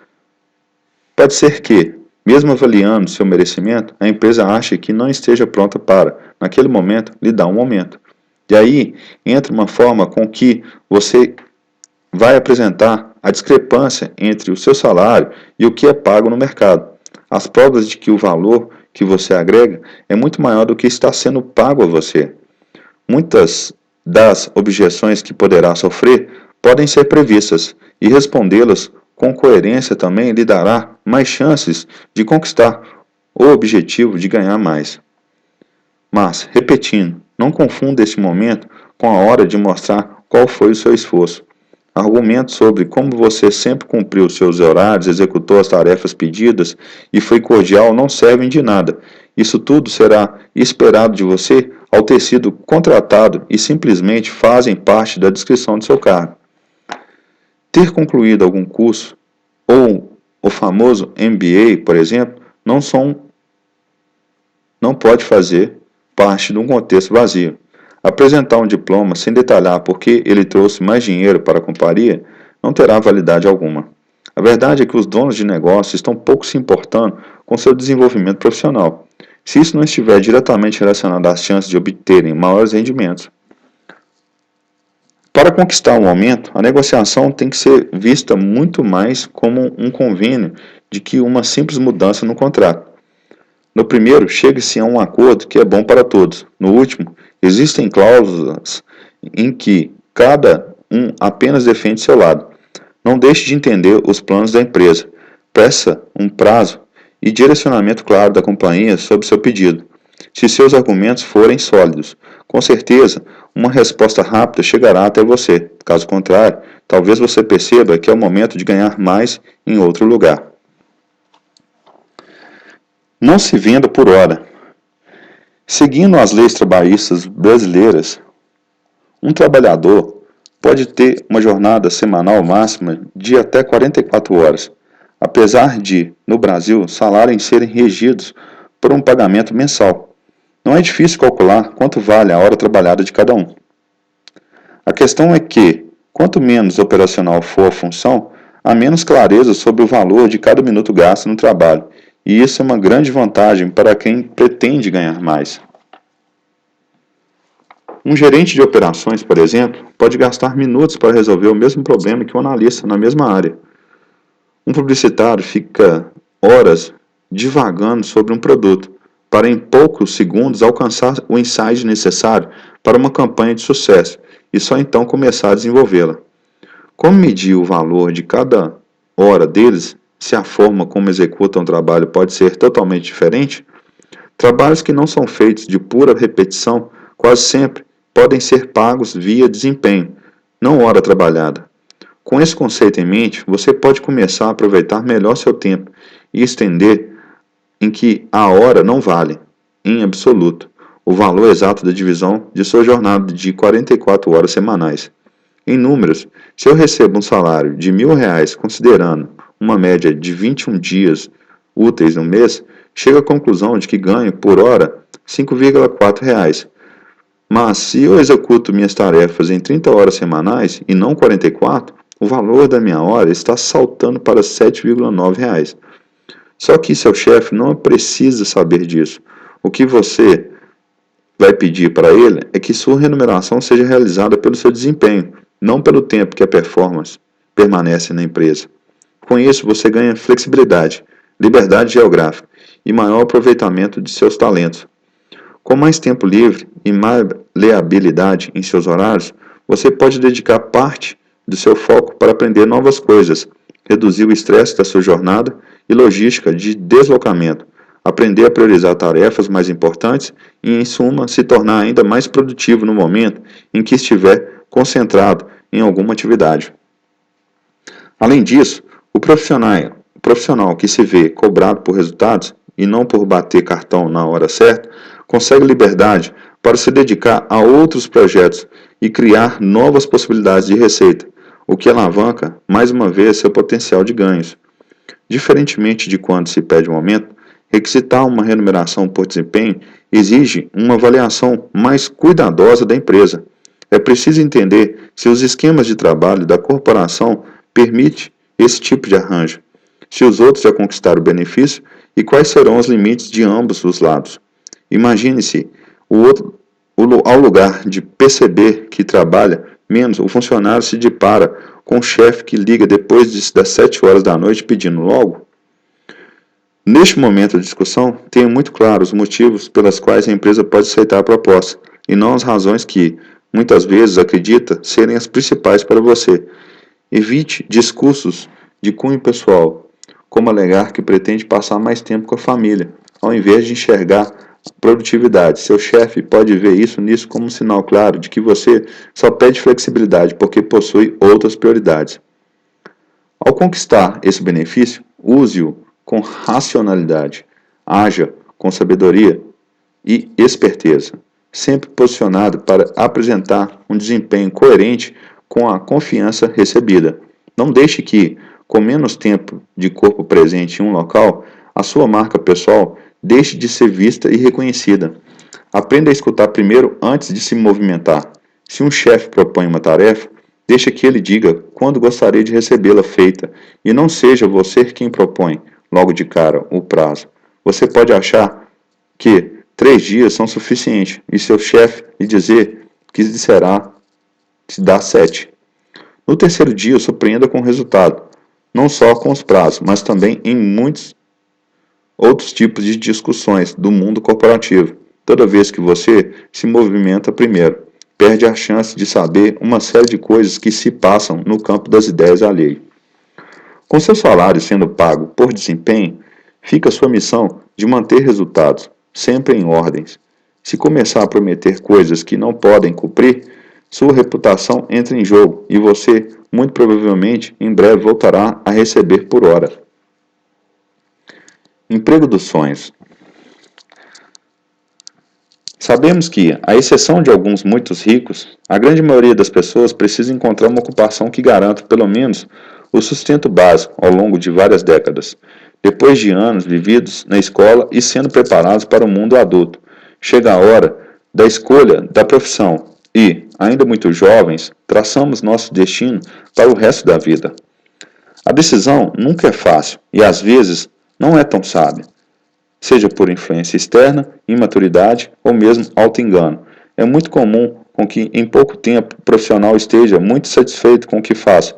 pode ser que, mesmo avaliando seu merecimento, a empresa ache que não esteja pronta para, naquele momento, lhe dar um aumento. E aí entra uma forma com que você vai apresentar a discrepância entre o seu salário e o que é pago no mercado. As provas de que o valor que você agrega é muito maior do que está sendo pago a você. Muitas das objeções que poderá sofrer podem ser previstas, e respondê-las com coerência também lhe dará mais chances de conquistar o objetivo de ganhar mais. Mas, repetindo, não confunda este momento com a hora de mostrar qual foi o seu esforço. Argumentos sobre como você sempre cumpriu seus horários, executou as tarefas pedidas e foi cordial não servem de nada. Isso tudo será esperado de você ao ter sido contratado e simplesmente fazem parte da descrição do seu cargo. Ter concluído algum curso ou o famoso MBA, por exemplo, não pode fazer parte de um contexto vazio. Apresentar um diploma sem detalhar por que ele trouxe mais dinheiro para a companhia não terá validade alguma. A verdade é que os donos de negócio estão pouco se importando com seu desenvolvimento profissional. se isso não estiver diretamente relacionado às chances de obterem maiores rendimentos. Para conquistar um aumento, a negociação tem que ser vista muito mais como um convênio do que uma simples mudança no contrato. No primeiro, chega-se a um acordo que é bom para todos. No último, existem cláusulas em que cada um apenas defende seu lado. Não deixe de entender os planos da empresa. Peça um prazo e direcionamento claro da companhia sobre seu pedido. Se seus argumentos forem sólidos, com certeza uma resposta rápida chegará até você. Caso contrário, talvez você perceba que é o momento de ganhar mais em outro lugar. Não se venda por hora. Seguindo as leis trabalhistas brasileiras, um trabalhador pode ter uma jornada semanal máxima de até 44 horas, apesar de, no Brasil, salários serem regidos por um pagamento mensal. Não é difícil calcular quanto vale a hora trabalhada de cada um. A questão é que, quanto menos operacional for a função, há menos clareza sobre o valor de cada minuto gasto no trabalho, e isso é uma grande vantagem para quem pretende ganhar mais. Um gerente de operações, por exemplo, pode gastar minutos para resolver o mesmo problema que um analista na mesma área. Um publicitário fica horas divagando sobre um produto, para em poucos segundos alcançar o insight necessário para uma campanha de sucesso e só então começar a desenvolvê-la. Como medir o valor de cada hora deles, se a forma como executam o trabalho pode ser totalmente diferente? Trabalhos que não são feitos de pura repetição quase sempre podem ser pagos via desempenho, não hora trabalhada. Com esse conceito em mente, você pode começar a aproveitar melhor seu tempo e estender em que a hora não vale, em absoluto, o valor exato da divisão de sua jornada de 44 horas semanais. Em números, se eu recebo um salário de R$ 1.000 considerando uma média de 21 dias úteis no mês, chego à conclusão de que ganho por hora R$ 5,4. Mas se eu executo minhas tarefas em 30 horas semanais e não 44, o valor da minha hora está saltando para R$ 7,9. Só que seu chefe não precisa saber disso. O que você vai pedir para ele é que sua remuneração seja realizada pelo seu desempenho, não pelo tempo que a performance permanece na empresa. Com isso, você ganha flexibilidade, liberdade geográfica e maior aproveitamento de seus talentos. Com mais tempo livre e maleabilidade em seus horários, você pode dedicar parte do seu foco para aprender novas coisas, reduzir o estresse da sua jornada e logística de deslocamento, aprender a priorizar tarefas mais importantes e, em suma, se tornar ainda mais produtivo no momento em que estiver concentrado em alguma atividade. Além disso, o profissional que se vê cobrado por resultados e não por bater cartão na hora certa, consegue liberdade para se dedicar a outros projetos e criar novas possibilidades de receita, o que alavanca, mais uma vez, seu potencial de ganhos. Diferentemente de quando se pede um aumento, requisitar uma remuneração por desempenho exige uma avaliação mais cuidadosa da empresa. É preciso entender se os esquemas de trabalho da corporação permitem esse tipo de arranjo, se os outros já conquistaram o benefício e quais serão os limites de ambos os lados. Imagine-se ao lugar de perceber que trabalha menos, o funcionário se depara com o chefe que liga depois das 7 horas da noite pedindo logo. Neste momento da discussão, tenha muito claro os motivos pelas quais a empresa pode aceitar a proposta, e não as razões que, muitas vezes, acredita serem as principais para você. Evite discursos de cunho pessoal, como alegar que pretende passar mais tempo com a família, ao invés de enxergar produtividade. Seu chefe pode ver nisso como um sinal claro de que você só pede flexibilidade porque possui outras prioridades. Ao conquistar esse benefício, use-o com racionalidade, haja com sabedoria e esperteza, sempre posicionado para apresentar um desempenho coerente com a confiança recebida. Não deixe que, com menos tempo de corpo presente em um local, a sua marca pessoal deixe de ser vista e reconhecida. Aprenda a escutar primeiro antes de se movimentar. Se um chefe propõe uma tarefa, deixe que ele diga quando gostaria de recebê-la feita e não seja você quem propõe, logo de cara, o prazo. Você pode achar que 3 dias são suficientes e seu chefe lhe dizer que te dá 7. No terceiro dia, surpreenda com o resultado, não só com os prazos, mas também em muitos outros tipos de discussões do mundo corporativo. Toda vez que você se movimenta primeiro, perde a chance de saber uma série de coisas que se passam no campo das ideias alheias. Com seu salário sendo pago por desempenho, fica a sua missão de manter resultados, sempre em ordens. Se começar a prometer coisas que não podem cumprir, sua reputação entra em jogo e você, muito provavelmente, em breve voltará a receber por hora. Emprego dos sonhos. Sabemos que, à exceção de alguns muito ricos, a grande maioria das pessoas precisa encontrar uma ocupação que garanta, pelo menos, o sustento básico ao longo de várias décadas. Depois de anos vividos na escola e sendo preparados para o mundo adulto, chega a hora da escolha da profissão e, ainda muito jovens, traçamos nosso destino para o resto da vida. A decisão nunca é fácil e, às vezes, não é tão sábia. Seja por influência externa, imaturidade ou mesmo auto-engano. É muito comum com que em pouco tempo o profissional esteja muito satisfeito com o que faz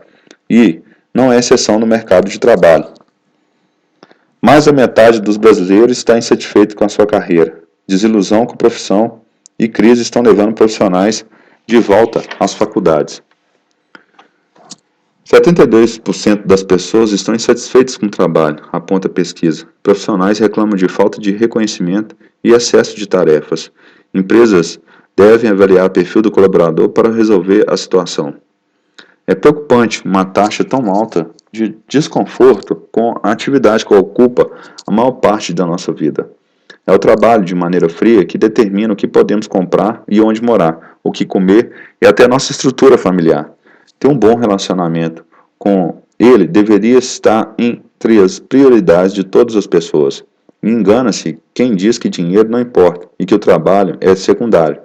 e não é exceção no mercado de trabalho. Mais da metade dos brasileiros está insatisfeito com a sua carreira. Desilusão com a profissão e crise estão levando profissionais de volta às faculdades. 72% das pessoas estão insatisfeitas com o trabalho, aponta a pesquisa. Profissionais reclamam de falta de reconhecimento e excesso de tarefas. Empresas devem avaliar o perfil do colaborador para resolver a situação. É preocupante uma taxa tão alta de desconforto com a atividade que ocupa a maior parte da nossa vida. É o trabalho de maneira fria que determina o que podemos comprar e onde morar, o que comer e até a nossa estrutura familiar. Ter um bom relacionamento com ele deveria estar entre as prioridades de todas as pessoas. Engana-se quem diz que dinheiro não importa e que o trabalho é secundário.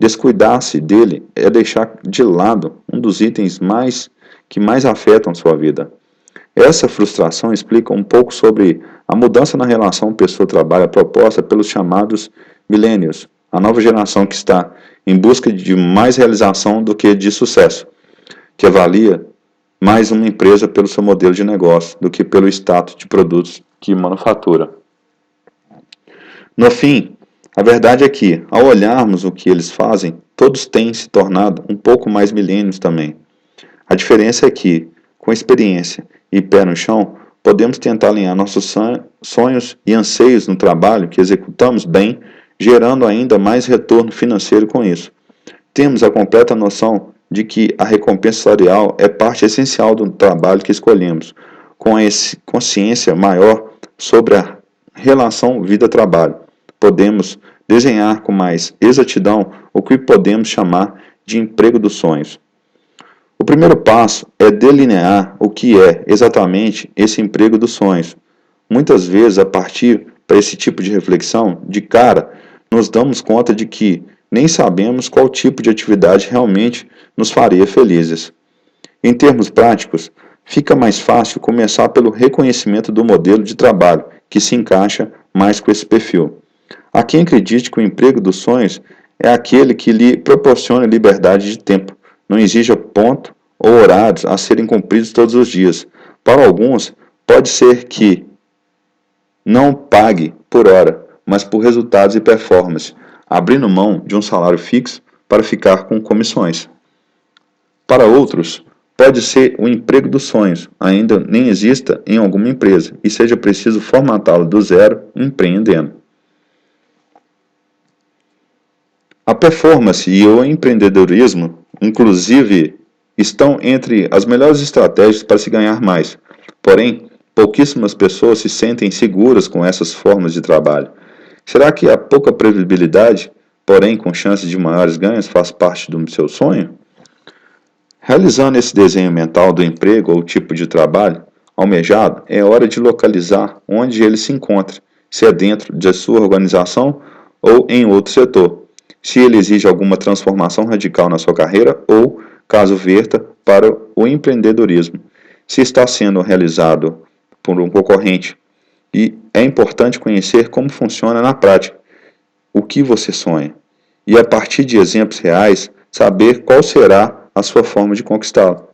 Descuidar-se dele é deixar de lado um dos itens que mais afetam sua vida. Essa frustração explica um pouco sobre a mudança na relação pessoa-trabalho proposta pelos chamados millennials, a nova geração que está em busca de mais realização do que de sucesso, que avalia mais uma empresa pelo seu modelo de negócio do que pelo status de produtos que manufatura. No fim, a verdade é que, ao olharmos o que eles fazem, todos têm se tornado um pouco mais milênios também. A diferença é que, com experiência e pé no chão, podemos tentar alinhar nossos sonhos e anseios no trabalho que executamos bem, gerando ainda mais retorno financeiro com isso. Temos a completa noção de que a recompensa salarial é parte essencial do trabalho que escolhemos, com a consciência maior sobre a relação vida-trabalho. Podemos desenhar com mais exatidão o que podemos chamar de emprego dos sonhos. O primeiro passo é delinear o que é exatamente esse emprego dos sonhos. Muitas vezes, a partir para esse tipo de reflexão, de cara, nos damos conta de que nem sabemos qual tipo de atividade realmente nos faria felizes. Em termos práticos, fica mais fácil começar pelo reconhecimento do modelo de trabalho que se encaixa mais com esse perfil. Há quem acredite que o emprego dos sonhos é aquele que lhe proporciona liberdade de tempo, não exija ponto ou horários a serem cumpridos todos os dias. Para alguns, pode ser que não pague por hora, mas por resultados e performance, abrindo mão de um salário fixo para ficar com comissões. Para outros, pode ser o emprego dos sonhos, ainda nem exista em alguma empresa e seja preciso formatá-lo do zero empreendendo. A performance e o empreendedorismo, inclusive, estão entre as melhores estratégias para se ganhar mais. Porém, pouquíssimas pessoas se sentem seguras com essas formas de trabalho. Será que a pouca previsibilidade, porém com chances de maiores ganhos, faz parte do seu sonho? Realizando esse desenho mental do emprego ou tipo de trabalho almejado, é hora de localizar onde ele se encontra, se é dentro de sua organização ou em outro setor, se ele exige alguma transformação radical na sua carreira ou, caso verta, para o empreendedorismo, se está sendo realizado por um concorrente. E é importante conhecer como funciona na prática, o que você sonha e, a partir de exemplos reais, saber qual será a sua forma de conquistá-lo.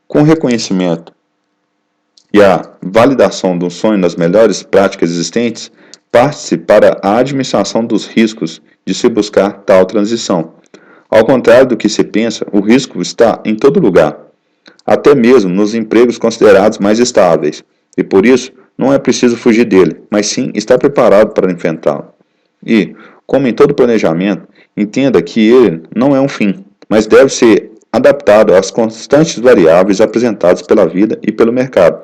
Com o reconhecimento e a validação do sonho nas melhores práticas existentes, parte-se para a administração dos riscos de se buscar tal transição. Ao contrário do que se pensa, o risco está em todo lugar, até mesmo nos empregos considerados mais estáveis, e por isso não é preciso fugir dele, mas sim estar preparado para enfrentá-lo. E, como em todo planejamento, entenda que ele não é um fim, mas deve ser adaptado às constantes variáveis apresentadas pela vida e pelo mercado.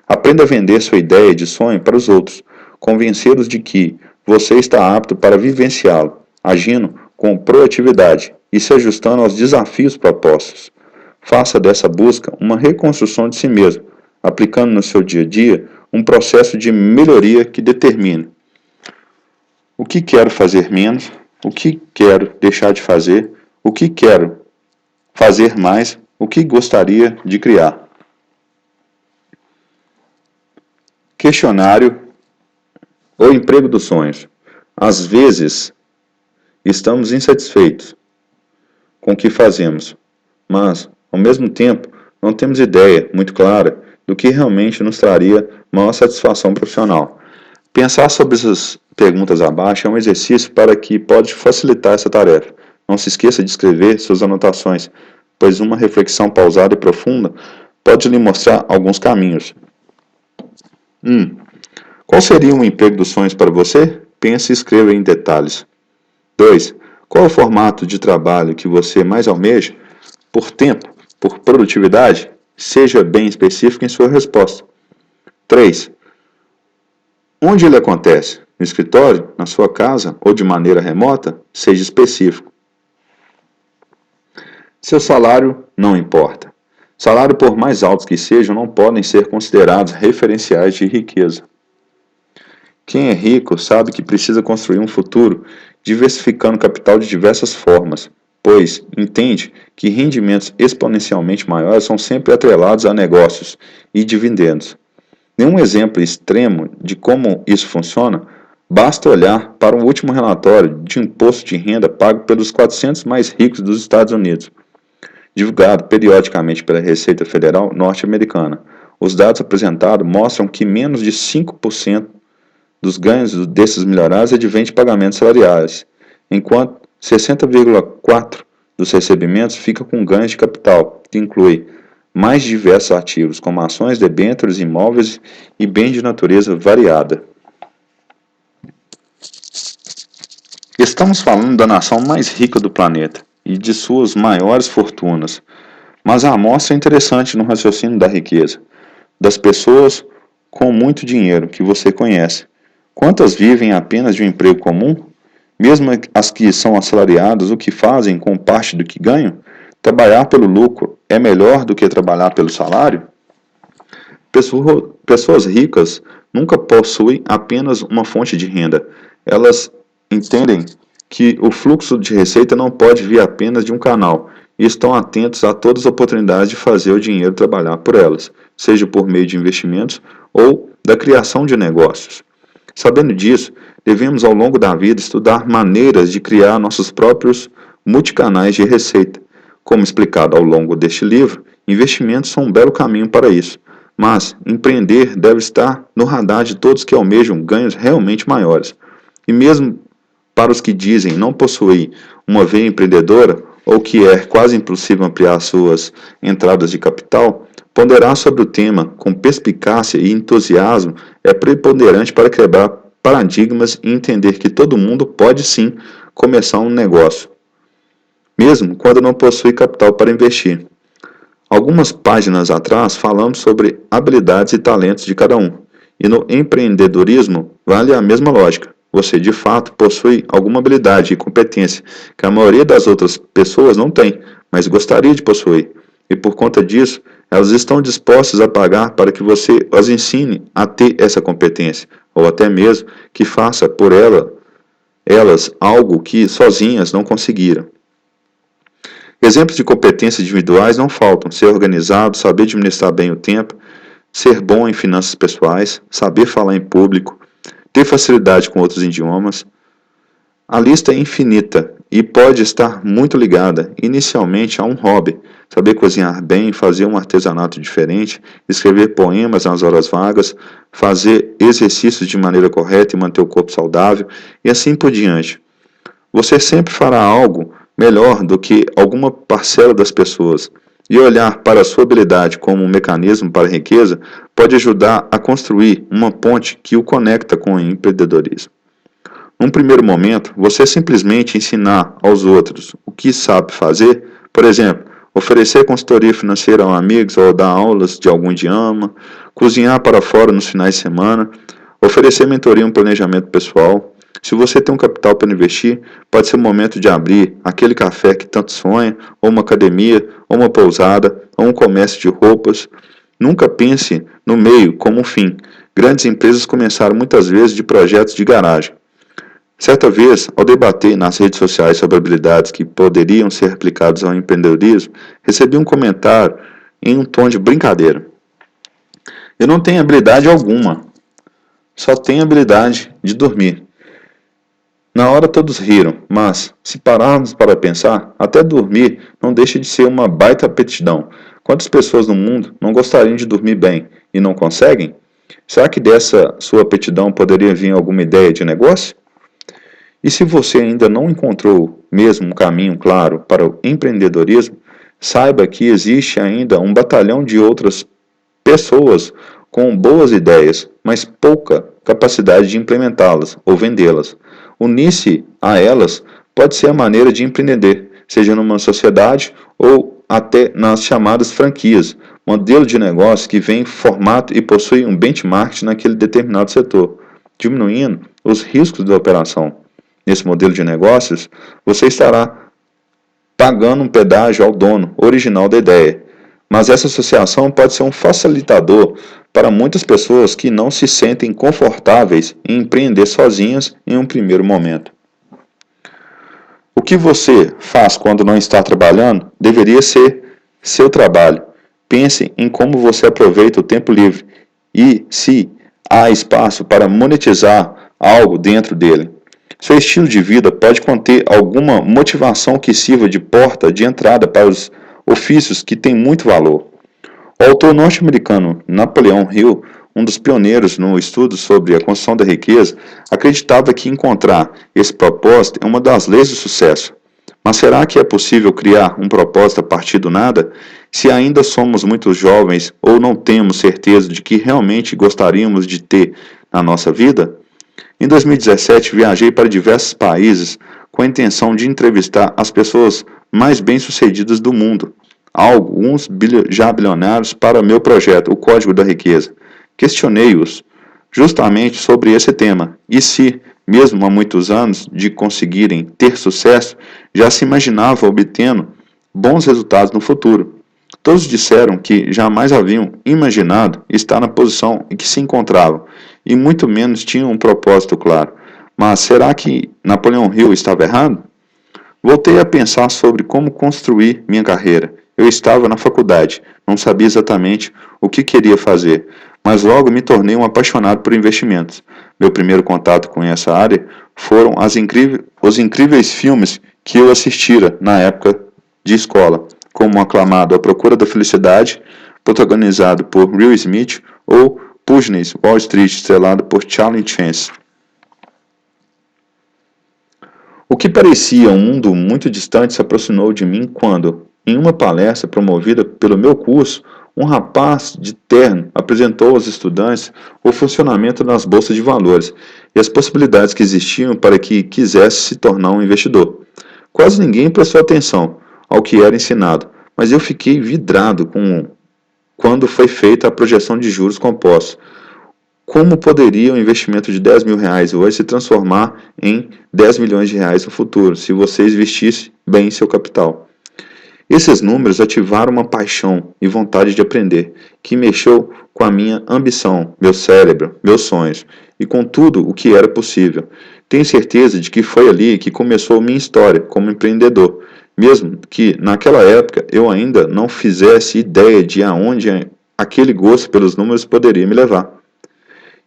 Aprenda a vender sua ideia de sonho para os outros, convencê-los de que você está apto para vivenciá-lo, agindo com proatividade e se ajustando aos desafios propostos. Faça dessa busca uma reconstrução de si mesmo, aplicando no seu dia a dia um processo de melhoria que determine o que quero fazer menos, o que quero deixar de fazer, o que quero fazer mais, o que gostaria de criar. Questionário ou emprego dos sonhos. Às vezes, estamos insatisfeitos com o que fazemos, mas, ao mesmo tempo, não temos ideia muito clara do que realmente nos traria maior satisfação profissional. Pensar sobre essas perguntas abaixo é um exercício para que pode facilitar essa tarefa. Não se esqueça de escrever suas anotações, pois uma reflexão pausada e profunda pode lhe mostrar alguns caminhos. 1. Qual seria um emprego dos sonhos para você? Pense e escreva em detalhes. 2. Qual é o formato de trabalho que você mais almeja? Por tempo, por produtividade? Seja bem específico em sua resposta. 3. Onde ele acontece? No escritório, na sua casa ou de maneira remota? Seja específico. Seu salário não importa. Salário, por mais altos que sejam, não podem ser considerados referenciais de riqueza. Quem é rico sabe que precisa construir um futuro diversificando capital de diversas formas, pois entende que rendimentos exponencialmente maiores são sempre atrelados a negócios e dividendos. Nenhum exemplo extremo de como isso funciona, basta olhar para o último relatório de imposto de renda pago pelos 400 mais ricos dos Estados Unidos, divulgado periodicamente pela Receita Federal norte-americana. Os dados apresentados mostram que menos de 5% dos ganhos desses milionários advém de pagamentos salariais, enquanto 60,4% dos recebimentos fica com ganhos de capital, que inclui mais diversos ativos, como ações, debêntures, imóveis e bens de natureza variada. Estamos falando da nação mais rica do planeta e de suas maiores fortunas, mas a amostra é interessante no raciocínio da riqueza, das pessoas com muito dinheiro que você conhece. Quantas vivem apenas de um emprego comum? Mesmo as que são assalariadas, o que fazem com parte do que ganham? Trabalhar pelo lucro é melhor do que trabalhar pelo salário? Pessoas ricas nunca possuem apenas uma fonte de renda. Elas entendem que o fluxo de receita não pode vir apenas de um canal e estão atentos a todas as oportunidades de fazer o dinheiro trabalhar por elas, seja por meio de investimentos ou da criação de negócios. Sabendo disso, devemos ao longo da vida estudar maneiras de criar nossos próprios multicanais de receita. Como explicado ao longo deste livro, investimentos são um belo caminho para isso, mas empreender deve estar no radar de todos que almejam ganhos realmente maiores. E mesmo para os que dizem não possuir uma veia empreendedora ou que é quase impossível ampliar suas entradas de capital, ponderar sobre o tema com perspicácia e entusiasmo é preponderante para quebrar paradigmas e entender que todo mundo pode sim começar um negócio, mesmo quando não possui capital para investir. Algumas páginas atrás falamos sobre habilidades e talentos de cada um, e no empreendedorismo vale a mesma lógica. Você de fato possui alguma habilidade e competência que a maioria das outras pessoas não tem, mas gostaria de possuir, e por conta disso, elas estão dispostas a pagar para que você as ensine a ter essa competência, ou até mesmo que faça por elas algo que sozinhas não conseguiram. Exemplos de competências individuais não faltam: ser organizado, saber administrar bem o tempo, ser bom em finanças pessoais, saber falar em público, ter facilidade com outros idiomas, A lista é infinita e pode estar muito ligada inicialmente a um hobby, saber cozinhar bem, fazer um artesanato diferente, escrever poemas nas horas vagas, fazer exercícios de maneira correta e manter o corpo saudável, e assim por diante. Você sempre fará algo melhor do que alguma parcela das pessoas. E olhar para a sua habilidade como um mecanismo para a riqueza pode ajudar a construir uma ponte que o conecta com o empreendedorismo. Num primeiro momento, você simplesmente ensinar aos outros o que sabe fazer, por exemplo, oferecer consultoria financeira a amigos ou dar aulas de algum idioma, cozinhar para fora nos finais de semana, oferecer mentoria e um planejamento pessoal. Se você tem um capital para investir, pode ser o momento de abrir aquele café que tanto sonha, ou uma academia, ou uma pousada, ou um comércio de roupas. Nunca pense no meio como um fim. Grandes empresas começaram muitas vezes de projetos de garagem. Certa vez, ao debater nas redes sociais sobre habilidades que poderiam ser aplicadas ao empreendedorismo, recebi um comentário em um tom de brincadeira. Eu não tenho habilidade alguma, só tenho habilidade de dormir. Na hora todos riram, mas, se pararmos para pensar, até dormir não deixa de ser uma baita aptidão. Quantas pessoas no mundo não gostariam de dormir bem e não conseguem? Será que dessa sua aptidão poderia vir alguma ideia de negócio? E se você ainda não encontrou mesmo um caminho claro para o empreendedorismo, saiba que existe ainda um batalhão de outras pessoas com boas ideias, mas pouca capacidade de implementá-las ou vendê-las. Unir-se a elas pode ser a maneira de empreender, seja numa sociedade ou até nas chamadas franquias, modelo de negócio que vem em formato e possui um benchmark naquele determinado setor, diminuindo os riscos da operação. Nesse modelo de negócios, você estará pagando um pedágio ao dono original da ideia, mas essa associação pode ser um facilitador para muitas pessoas que não se sentem confortáveis em empreender sozinhas em um primeiro momento. O que você faz quando não está trabalhando deveria ser seu trabalho. Pense em como você aproveita o tempo livre e se há espaço para monetizar algo dentro dele. Seu estilo de vida pode conter alguma motivação que sirva de porta de entrada para os ofícios que têm muito valor. O autor norte-americano Napoleon Hill, um dos pioneiros no estudo sobre a construção da riqueza, acreditava que encontrar esse propósito é uma das leis do sucesso. Mas será que é possível criar um propósito a partir do nada? Se ainda somos muito jovens ou não temos certeza de que realmente gostaríamos de ter na nossa vida? Em 2017, viajei para diversos países com a intenção de entrevistar as pessoas mais bem-sucedidas do mundo, alguns já bilionários, para meu projeto, o Código da Riqueza. Questionei-os justamente sobre esse tema e se, mesmo há muitos anos de conseguirem ter sucesso, já se imaginava obtendo bons resultados no futuro. Todos disseram que jamais haviam imaginado estar na posição em que se encontravam, e muito menos tinham um propósito claro. Mas será que Napoleão Hill estava errado? Voltei a pensar sobre como construir minha carreira. Eu estava na faculdade, não sabia exatamente o que queria fazer, mas logo me tornei um apaixonado por investimentos. Meu primeiro contato com essa área foram os incríveis filmes que eu assistira na época de escola, como o aclamado A Procura da Felicidade, protagonizado por Will Smith, ou Pugness, Wall Street, estrelado por Charlie Chance. O que parecia um mundo muito distante se aproximou de mim quando, em uma palestra promovida pelo meu curso, um rapaz de terno apresentou aos estudantes o funcionamento das bolsas de valores e as possibilidades que existiam para que quisesse se tornar um investidor. Quase ninguém prestou atenção ao que era ensinado, mas eu fiquei vidrado quando foi feita a projeção de juros compostos. Como poderia um investimento de R$10.000 hoje se transformar em R$10 milhões no futuro, se você investisse bem em seu capital? Esses números ativaram uma paixão e vontade de aprender, que mexeu com a minha ambição, meu cérebro, meus sonhos, e com tudo o que era possível. Tenho certeza de que foi ali que começou minha história como empreendedor, mesmo que naquela época eu ainda não fizesse ideia de aonde aquele gosto pelos números poderia me levar.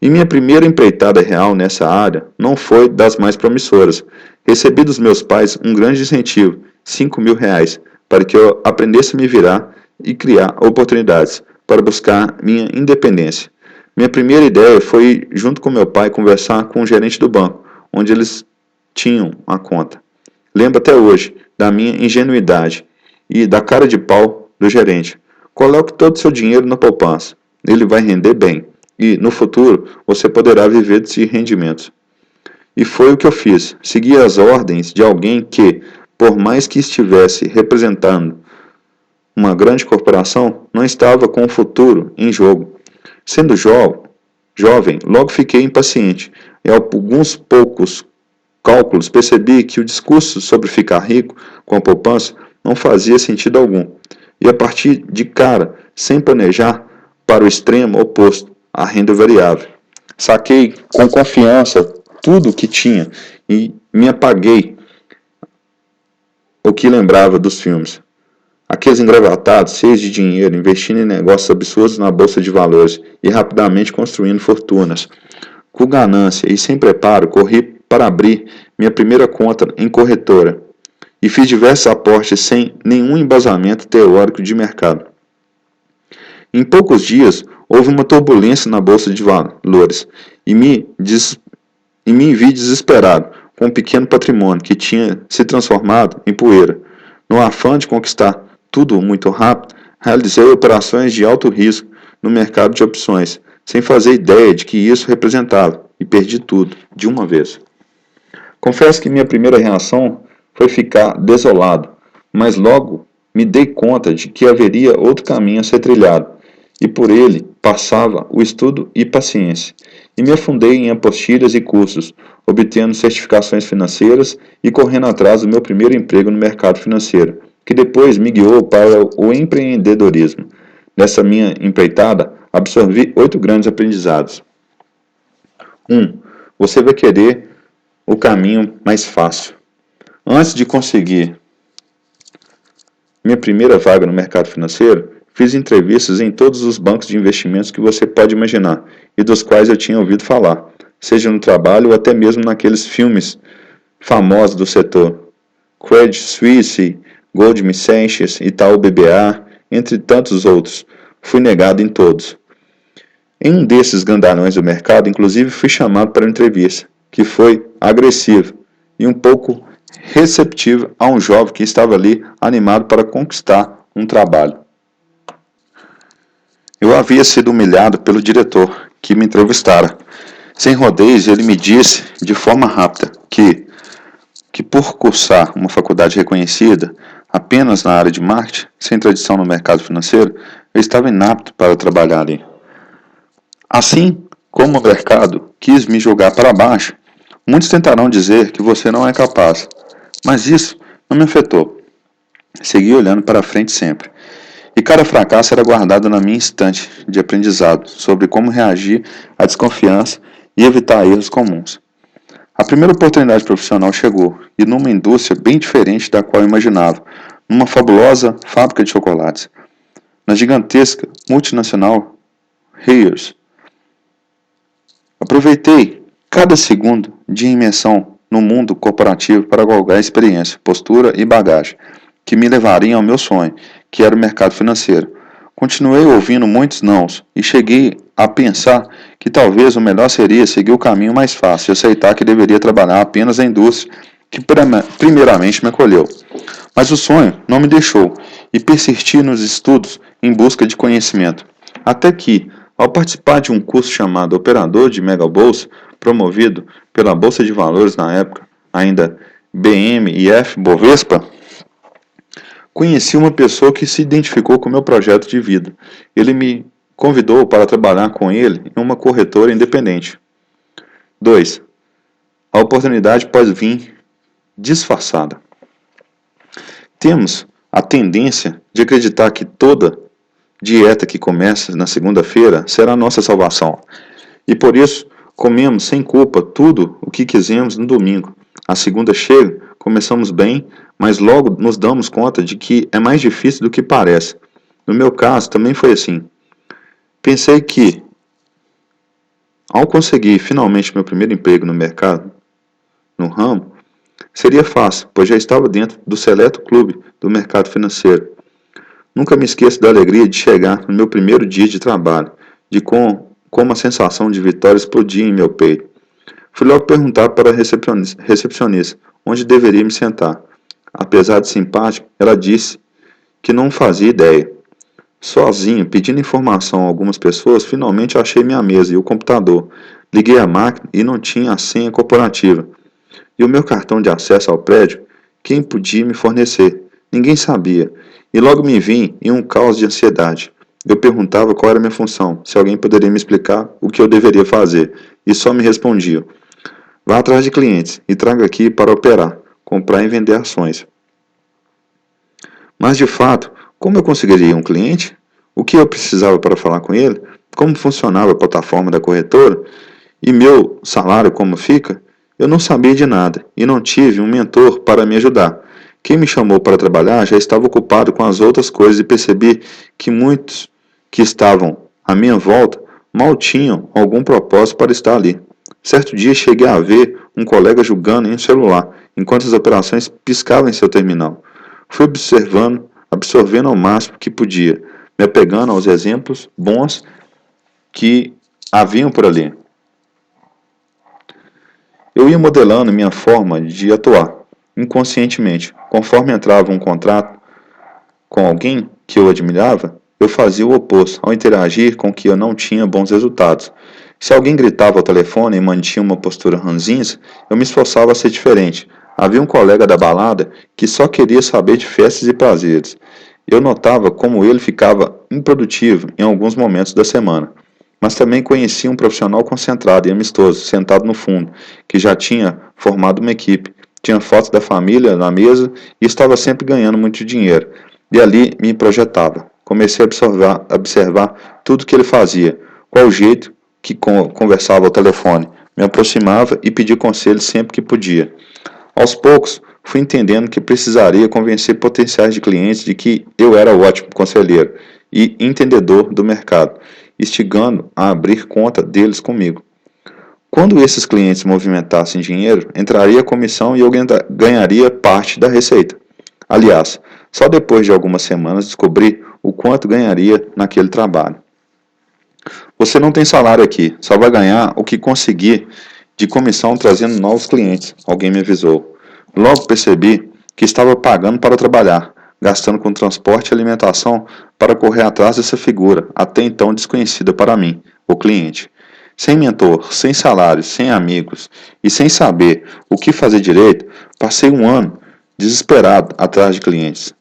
E minha primeira empreitada real nessa área não foi das mais promissoras. Recebi dos meus pais um grande incentivo, R$ 5.000, para que eu aprendesse a me virar e criar oportunidades para buscar minha independência. Minha primeira ideia foi, junto com meu pai, conversar com o gerente do banco, onde eles tinham a conta. Lembro até hoje da minha ingenuidade e da cara de pau do gerente. Coloque todo o seu dinheiro na poupança. Ele vai render bem. E, no futuro, você poderá viver de rendimentos. E foi o que eu fiz. Segui as ordens de alguém que, por mais que estivesse representando uma grande corporação, não estava com o futuro em jogo. Sendo jovem, logo fiquei impaciente. E alguns poucos cálculos percebi que o discurso sobre ficar rico com a poupança não fazia sentido algum. E a partir de cara, sem planejar, para o extremo oposto, a renda variável. Saquei com confiança tudo o que tinha e me apaguei o que lembrava dos filmes. Aqueles engravatados, cheios de dinheiro, investindo em negócios absurdos na bolsa de valores e rapidamente construindo fortunas. Com ganância e sem preparo, corri para abrir minha primeira conta em corretora e fiz diversos aportes sem nenhum embasamento teórico de mercado. Em poucos dias, houve uma turbulência na bolsa de valores e me vi desesperado com um pequeno patrimônio que tinha se transformado em poeira. No afã de conquistar tudo muito rápido, realizei operações de alto risco no mercado de opções, sem fazer ideia de que isso representava, e perdi tudo, de uma vez. Confesso que minha primeira reação foi ficar desolado, mas logo me dei conta de que haveria outro caminho a ser trilhado, e por ele passava o estudo e paciência, e me afundei em apostilhas e cursos, obtendo certificações financeiras e correndo atrás do meu primeiro emprego no mercado financeiro, que depois me guiou para o empreendedorismo. Nessa minha empreitada, absorvi 8 grandes aprendizados. 1. Você vai querer o caminho mais fácil. Antes de conseguir minha primeira vaga no mercado financeiro, fiz entrevistas em todos os bancos de investimentos que você pode imaginar e dos quais eu tinha ouvido falar, seja no trabalho ou até mesmo naqueles filmes famosos do setor. Credit Suisse, Goldman Sachs, Itaú BBA, entre tantos outros. Fui negado em todos. Em um desses grandalhões do mercado, inclusive fui chamado para uma entrevista, que foi agressiva e um pouco receptiva a um jovem que estava ali animado para conquistar um trabalho. Eu havia sido humilhado pelo diretor, que me entrevistara. Sem rodeios, ele me disse, de forma rápida, que por cursar uma faculdade reconhecida, apenas na área de marketing, sem tradição no mercado financeiro, eu estava inapto para trabalhar ali. Assim como o mercado quis me jogar para baixo, muitos tentarão dizer que você não é capaz, mas isso não me afetou. Segui olhando para frente sempre. E cada fracasso era guardado na minha estante de aprendizado sobre como reagir à desconfiança e evitar erros comuns. A primeira oportunidade profissional chegou, e numa indústria bem diferente da qual eu imaginava, numa fabulosa fábrica de chocolates, na gigantesca multinacional Haiers. Aproveitei cada segundo de imersão no mundo corporativo para galgar experiência, postura e bagagem, que me levariam ao meu sonho, que era o mercado financeiro. Continuei ouvindo muitos nãos e cheguei a pensar que talvez o melhor seria seguir o caminho mais fácil e aceitar que deveria trabalhar apenas na indústria que primeiramente me acolheu. Mas o sonho não me deixou e persisti nos estudos em busca de conhecimento. Até que, ao participar de um curso chamado Operador de Mega Bolsa, promovido pela Bolsa de Valores na época, ainda BM&F Bovespa, conheci uma pessoa que se identificou com o meu projeto de vida. Ele me convidou para trabalhar com ele em uma corretora independente. 2. A oportunidade pode vir disfarçada. Temos a tendência de acreditar que toda dieta que começa na segunda-feira será nossa salvação. E por isso, comemos sem culpa tudo o que quisermos no domingo. A segunda chega, começamos bem, mas logo nos damos conta de que é mais difícil do que parece. No meu caso, também foi assim. Pensei que, Ao conseguir finalmente meu primeiro emprego no mercado, no ramo, seria fácil, pois já estava dentro do seleto clube do mercado financeiro. Nunca me esqueço da alegria de chegar no meu primeiro dia de trabalho, de como a sensação de vitória explodia em meu peito. Fui logo perguntar para a recepcionista onde deveria me sentar. Apesar de simpática, ela disse que não fazia ideia. Sozinho, pedindo informação a algumas pessoas, finalmente achei minha mesa e o computador. Liguei a máquina e não tinha a senha corporativa. E o meu cartão de acesso ao prédio, quem podia me fornecer? Ninguém sabia. E logo me vi em um caos de ansiedade. Eu perguntava qual era a minha função, se alguém poderia me explicar o que eu deveria fazer, e só me respondiam: vá atrás de clientes e traga aqui para operar, comprar e vender ações. Mas de fato, como eu conseguiria um cliente? O que eu precisava para falar com ele? Como funcionava a plataforma da corretora? E meu salário como fica? Eu não sabia de nada e não tive um mentor para me ajudar. Quem me chamou para trabalhar já estava ocupado com as outras coisas e percebi que muitos que estavam à minha volta mal tinham algum propósito para estar ali. Certo dia cheguei a ver um colega jogando em um celular, enquanto as operações piscavam em seu terminal. Fui absorvendo ao máximo que podia, me apegando aos exemplos bons que haviam por ali. Eu ia modelando minha forma de atuar, inconscientemente. Conforme entrava um contrato com alguém que eu admirava, eu fazia o oposto, ao interagir com que eu não tinha bons resultados. Se alguém gritava ao telefone e mantinha uma postura ranzinza, eu me esforçava a ser diferente. Havia um colega da balada que só queria saber de festas e prazeres. Eu notava como ele ficava improdutivo em alguns momentos da semana. Mas também conheci um profissional concentrado e amistoso, sentado no fundo, que já tinha formado uma equipe, tinha fotos da família na mesa e estava sempre ganhando muito dinheiro. E ali me projetava. Comecei a observar tudo que ele fazia, qual o jeito que conversava ao telefone. Me aproximava e pedia conselhos sempre que podia. Aos poucos, fui entendendo que precisaria convencer potenciais de clientes de que eu era ótimo conselheiro e entendedor do mercado, instigando a abrir conta deles comigo. Quando esses clientes movimentassem dinheiro, entraria a comissão e eu ganharia parte da receita. Aliás, só depois de algumas semanas descobri o quanto ganharia naquele trabalho. Você não tem salário aqui, só vai ganhar o que conseguir de comissão trazendo novos clientes, alguém me avisou. Logo percebi que estava pagando para trabalhar, gastando com transporte e alimentação para correr atrás dessa figura, até então desconhecida para mim, o cliente. Sem mentor, sem salário, sem amigos e sem saber o que fazer direito, passei um ano desesperado atrás de clientes.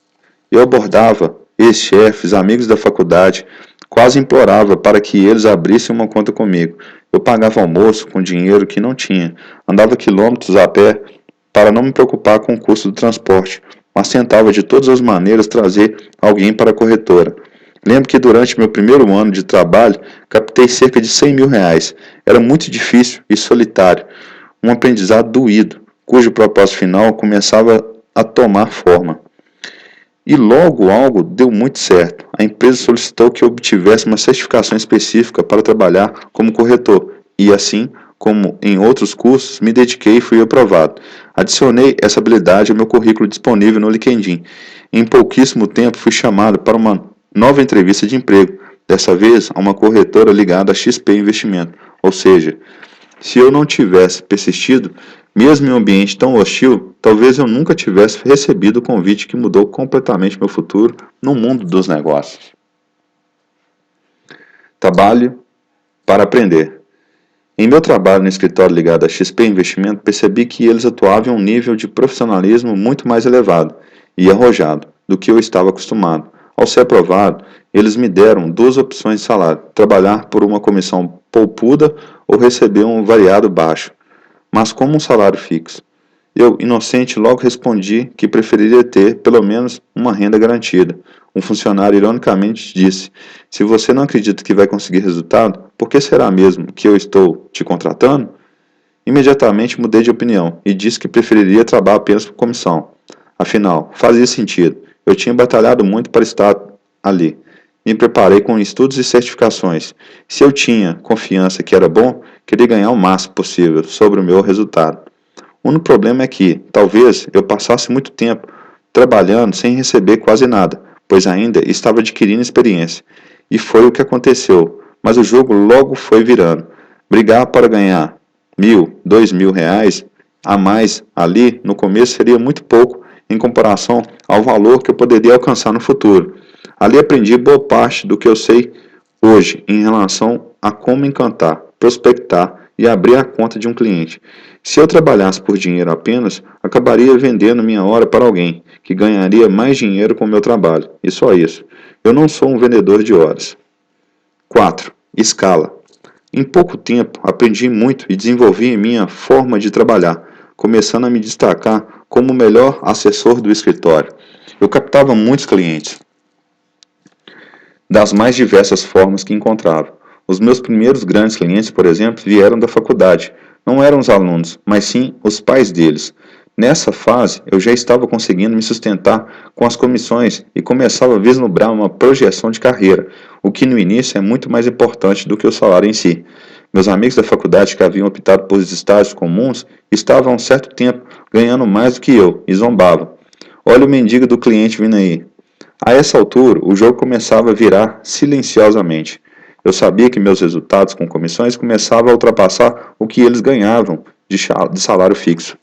Eu abordava ex-chefes, amigos da faculdade, quase implorava para que eles abrissem uma conta comigo. Eu pagava almoço com dinheiro que não tinha, andava quilômetros a pé para não me preocupar com o custo do transporte, mas tentava de todas as maneiras trazer alguém para a corretora. Lembro que durante meu primeiro ano de trabalho, captei cerca de R$ 100.000. Era muito difícil e solitário, um aprendizado doído, cujo propósito final começava a tomar forma. E logo algo deu muito certo. A empresa solicitou que eu obtivesse uma certificação específica para trabalhar como corretor e assim, como em outros cursos, me dediquei e fui aprovado. Adicionei essa habilidade ao meu currículo disponível no LinkedIn. Em pouquíssimo tempo fui chamado para uma nova entrevista de emprego, dessa vez a uma corretora ligada a XP Investimento. Ou seja, se eu não tivesse persistido, mesmo em um ambiente tão hostil, talvez eu nunca tivesse recebido o convite que mudou completamente meu futuro no mundo dos negócios. Trabalho para aprender. Em meu trabalho no escritório ligado a XP Investimento, percebi que eles atuavam em um nível de profissionalismo muito mais elevado e arrojado do que eu estava acostumado. Ao ser aprovado, eles me deram duas opções de salário: trabalhar por uma comissão poupuda ou receber um variado baixo, mas como um salário fixo. Eu, inocente, logo respondi que preferiria ter, pelo menos, uma renda garantida. Um funcionário ironicamente disse: se você não acredita que vai conseguir resultado, por que será mesmo que eu estou te contratando? Imediatamente mudei de opinião e disse que preferiria trabalhar apenas por comissão. Afinal, fazia sentido. Eu tinha batalhado muito para estar ali. Me preparei com estudos e certificações. Se eu tinha confiança que era bom, queria ganhar o máximo possível sobre o meu resultado. O único problema é que, talvez, eu passasse muito tempo trabalhando sem receber quase nada, pois ainda estava adquirindo experiência. E foi o que aconteceu, mas o jogo logo foi virando. Brigar para ganhar 1.000, 2.000 reais a mais ali no começo seria muito pouco em comparação ao valor que eu poderia alcançar no futuro. Ali aprendi boa parte do que eu sei hoje em relação a como encantar, prospectar e abrir a conta de um cliente. Se eu trabalhasse por dinheiro apenas, acabaria vendendo minha hora para alguém que ganharia mais dinheiro com o meu trabalho, e só isso. Eu não sou um vendedor de horas. 4. Escala. Em pouco tempo, aprendi muito e desenvolvi minha forma de trabalhar, começando a me destacar como o melhor assessor do escritório. Eu captava muitos clientes, das mais diversas formas que encontrava. Os meus primeiros grandes clientes, por exemplo, vieram da faculdade. Não eram os alunos, mas sim os pais deles. Nessa fase, eu já estava conseguindo me sustentar com as comissões e começava a vislumbrar uma projeção de carreira, o que no início é muito mais importante do que o salário em si. Meus amigos da faculdade que haviam optado por estágios comuns estavam há um certo tempo ganhando mais do que eu e zombavam. Olha o mendigo do cliente vindo aí. A essa altura, o jogo começava a virar silenciosamente. Eu sabia que meus resultados com comissões começavam a ultrapassar o que eles ganhavam de salário fixo.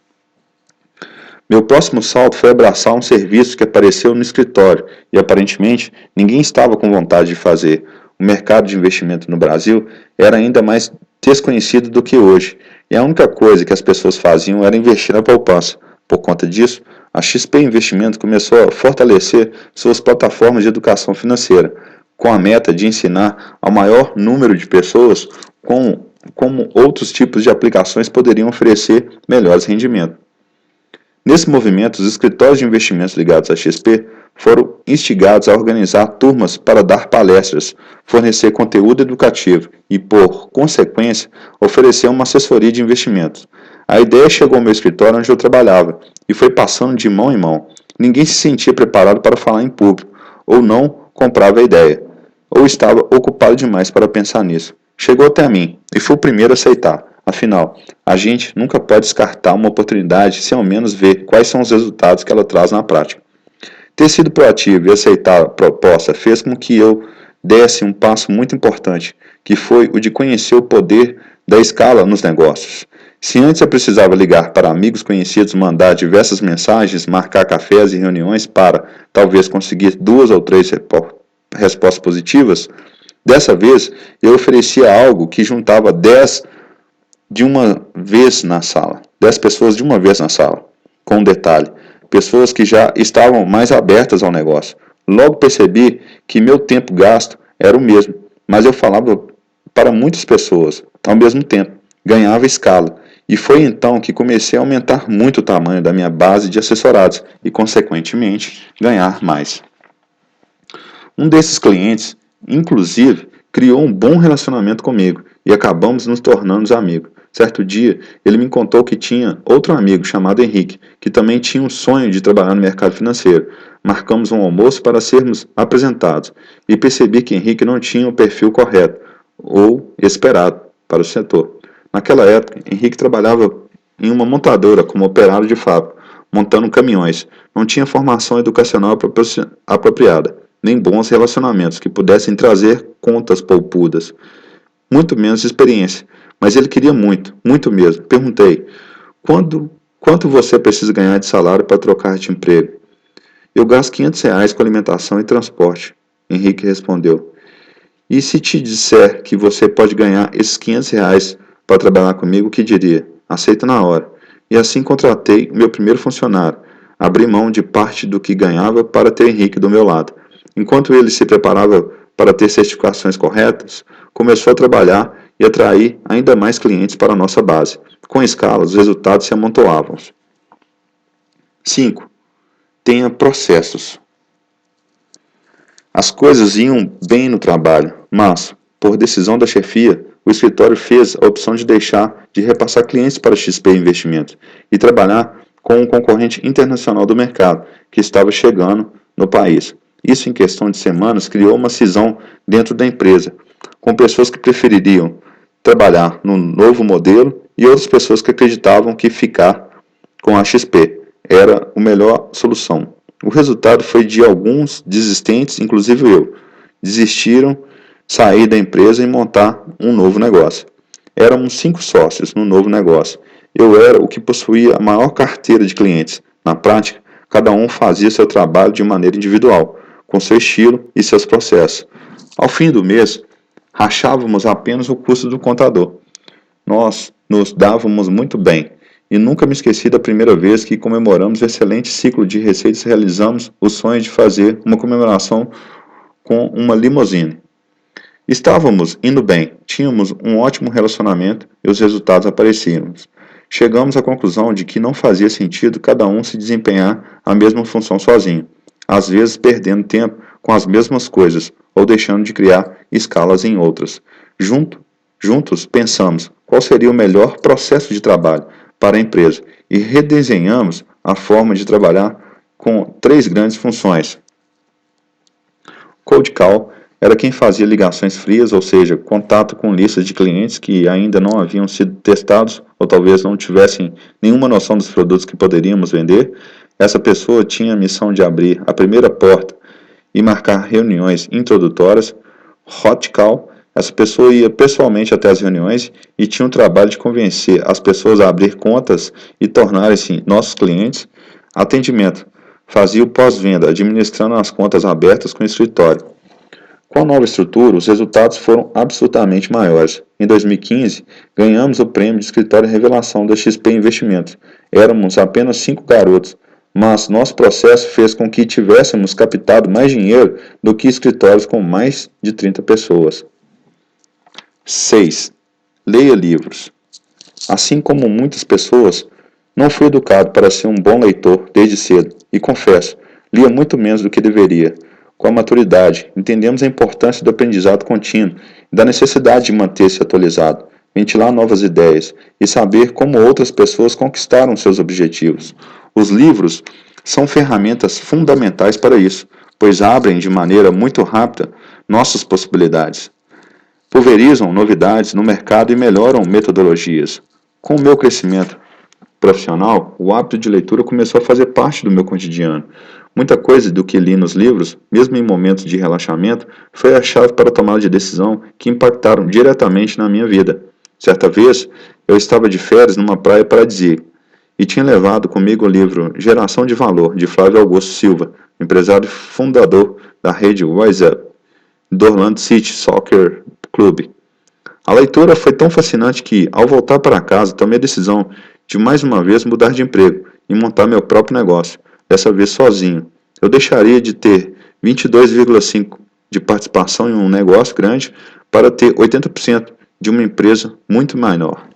Meu próximo salto foi abraçar um serviço que apareceu no escritório e aparentemente ninguém estava com vontade de fazer. O mercado de investimento no Brasil era ainda mais desconhecido do que hoje, e a única coisa que as pessoas faziam era investir na poupança. Por conta disso, a XP Investimento começou a fortalecer suas plataformas de educação financeira, com a meta de ensinar ao maior número de pessoas como outros tipos de aplicações poderiam oferecer melhores rendimentos. Nesse movimento, os escritórios de investimentos ligados à XP foram instigados a organizar turmas para dar palestras, fornecer conteúdo educativo e, por consequência, oferecer uma assessoria de investimentos. A ideia chegou ao meu escritório onde eu trabalhava e foi passando de mão em mão. Ninguém se sentia preparado para falar em público, ou não comprava a ideia, ou estava ocupado demais para pensar nisso. Chegou até mim e fui o primeiro a aceitar. Afinal, a gente nunca pode descartar uma oportunidade sem ao menos ver quais são os resultados que ela traz na prática. Ter sido proativo e aceitar a proposta fez com que eu desse um passo muito importante, que foi o de conhecer o poder da escala nos negócios. Se antes eu precisava ligar para amigos conhecidos, mandar diversas mensagens, marcar cafés e reuniões para, talvez, conseguir 2 ou 3 respostas positivas, dessa vez eu oferecia algo que juntava 10 de uma vez na sala, 10 pessoas de uma vez na sala, com um detalhe, pessoas que já estavam mais abertas ao negócio. Logo percebi que meu tempo gasto era o mesmo, mas eu falava para muitas pessoas ao mesmo tempo, ganhava escala, e foi então que comecei a aumentar muito o tamanho da minha base de assessorados e, consequentemente, ganhar mais. Um desses clientes, inclusive, criou um bom relacionamento comigo e acabamos nos tornando amigos. Certo dia, ele me contou que tinha outro amigo chamado Henrique, que também tinha um sonho de trabalhar no mercado financeiro. Marcamos um almoço para sermos apresentados e percebi que Henrique não tinha o perfil correto ou esperado para o setor. Naquela época, Henrique trabalhava em uma montadora como operário de fábrica, montando caminhões. Não tinha formação educacional apropriada, nem bons relacionamentos que pudessem trazer contas poupudas, muito menos experiência. Mas ele queria muito, muito mesmo. Perguntei, quanto você precisa ganhar de salário para trocar de emprego? Eu gasto R$ 500 com alimentação e transporte, Henrique respondeu. E se te disser que você pode ganhar esses R$ 500 para trabalhar comigo, o que diria? Aceita na hora. E assim contratei meu primeiro funcionário. Abri mão de parte do que ganhava para ter Henrique do meu lado. Enquanto ele se preparava para ter certificações corretas, começou a trabalhar e atrair ainda mais clientes para a nossa base. Com escala, os resultados se amontoavam. 5. Tenha processos. As coisas iam bem no trabalho, mas, por decisão da chefia, o escritório fez a opção de deixar de repassar clientes para a XP Investimentos e trabalhar com um concorrente internacional do mercado, que estava chegando no país. Isso, em questão de semanas, criou uma cisão dentro da empresa, com pessoas que prefeririam trabalhar no novo modelo e outras pessoas que acreditavam que ficar com a XP era a melhor solução. O resultado foi de alguns desistentes, inclusive eu, desistiram, sair da empresa e montar um novo negócio. Éramos 5 sócios no novo negócio. Eu era o que possuía a maior carteira de clientes. Na prática, cada um fazia seu trabalho de maneira individual, com seu estilo e seus processos. Ao fim do mês, rachávamos apenas o custo do contador. Nós nos dávamos muito bem, e nunca me esqueci da primeira vez que comemoramos o excelente ciclo de receitas e realizamos o sonho de fazer uma comemoração com uma limusine. Estávamos indo bem, tínhamos um ótimo relacionamento e os resultados apareciam. Chegamos à conclusão de que não fazia sentido cada um se desempenhar a mesma função sozinho, às vezes perdendo tempo com as mesmas coisas ou deixando de criar escalas em outras. Juntos pensamos qual seria o melhor processo de trabalho para a empresa e redesenhamos a forma de trabalhar com 3 grandes funções. Cold Call era quem fazia ligações frias, ou seja, contato com listas de clientes que ainda não haviam sido testados ou talvez não tivessem nenhuma noção dos produtos que poderíamos vender. Essa pessoa tinha a missão de abrir a primeira porta e marcar reuniões introdutórias. Hot Call, essa pessoa ia pessoalmente até as reuniões e tinha o trabalho de convencer as pessoas a abrir contas e tornarem-se nossos clientes. Atendimento, fazia o pós-venda, administrando as contas abertas com o escritório. Com a nova estrutura, os resultados foram absolutamente maiores. Em 2015, ganhamos o prêmio de escritório revelação da XP Investimentos. Éramos apenas 5 garotos, mas nosso processo fez com que tivéssemos captado mais dinheiro do que escritórios com mais de 30 pessoas. 6. Leia livros. Assim como muitas pessoas, não fui educado para ser um bom leitor desde cedo, e confesso, lia muito menos do que deveria. Com a maturidade, entendemos a importância do aprendizado contínuo e da necessidade de manter-se atualizado, ventilar novas ideias e saber como outras pessoas conquistaram seus objetivos. Os livros são ferramentas fundamentais para isso, pois abrem de maneira muito rápida nossas possibilidades. Pulverizam novidades no mercado e melhoram metodologias. Com o meu crescimento profissional, o hábito de leitura começou a fazer parte do meu cotidiano. Muita coisa do que li nos livros, mesmo em momentos de relaxamento, foi a chave para a tomada de decisão que impactaram diretamente na minha vida. Certa vez, eu estava de férias numa praia paradisíaca e tinha levado comigo o livro Geração de Valor, de Flávio Augusto Silva, empresário e fundador da rede Wise Up, do Orlando City Soccer Club. A leitura foi tão fascinante que, ao voltar para casa, tomei a decisão de mais uma vez mudar de emprego e montar meu próprio negócio, dessa vez sozinho. Eu deixaria de ter 22,5% de participação em um negócio grande para ter 80% de uma empresa muito menor.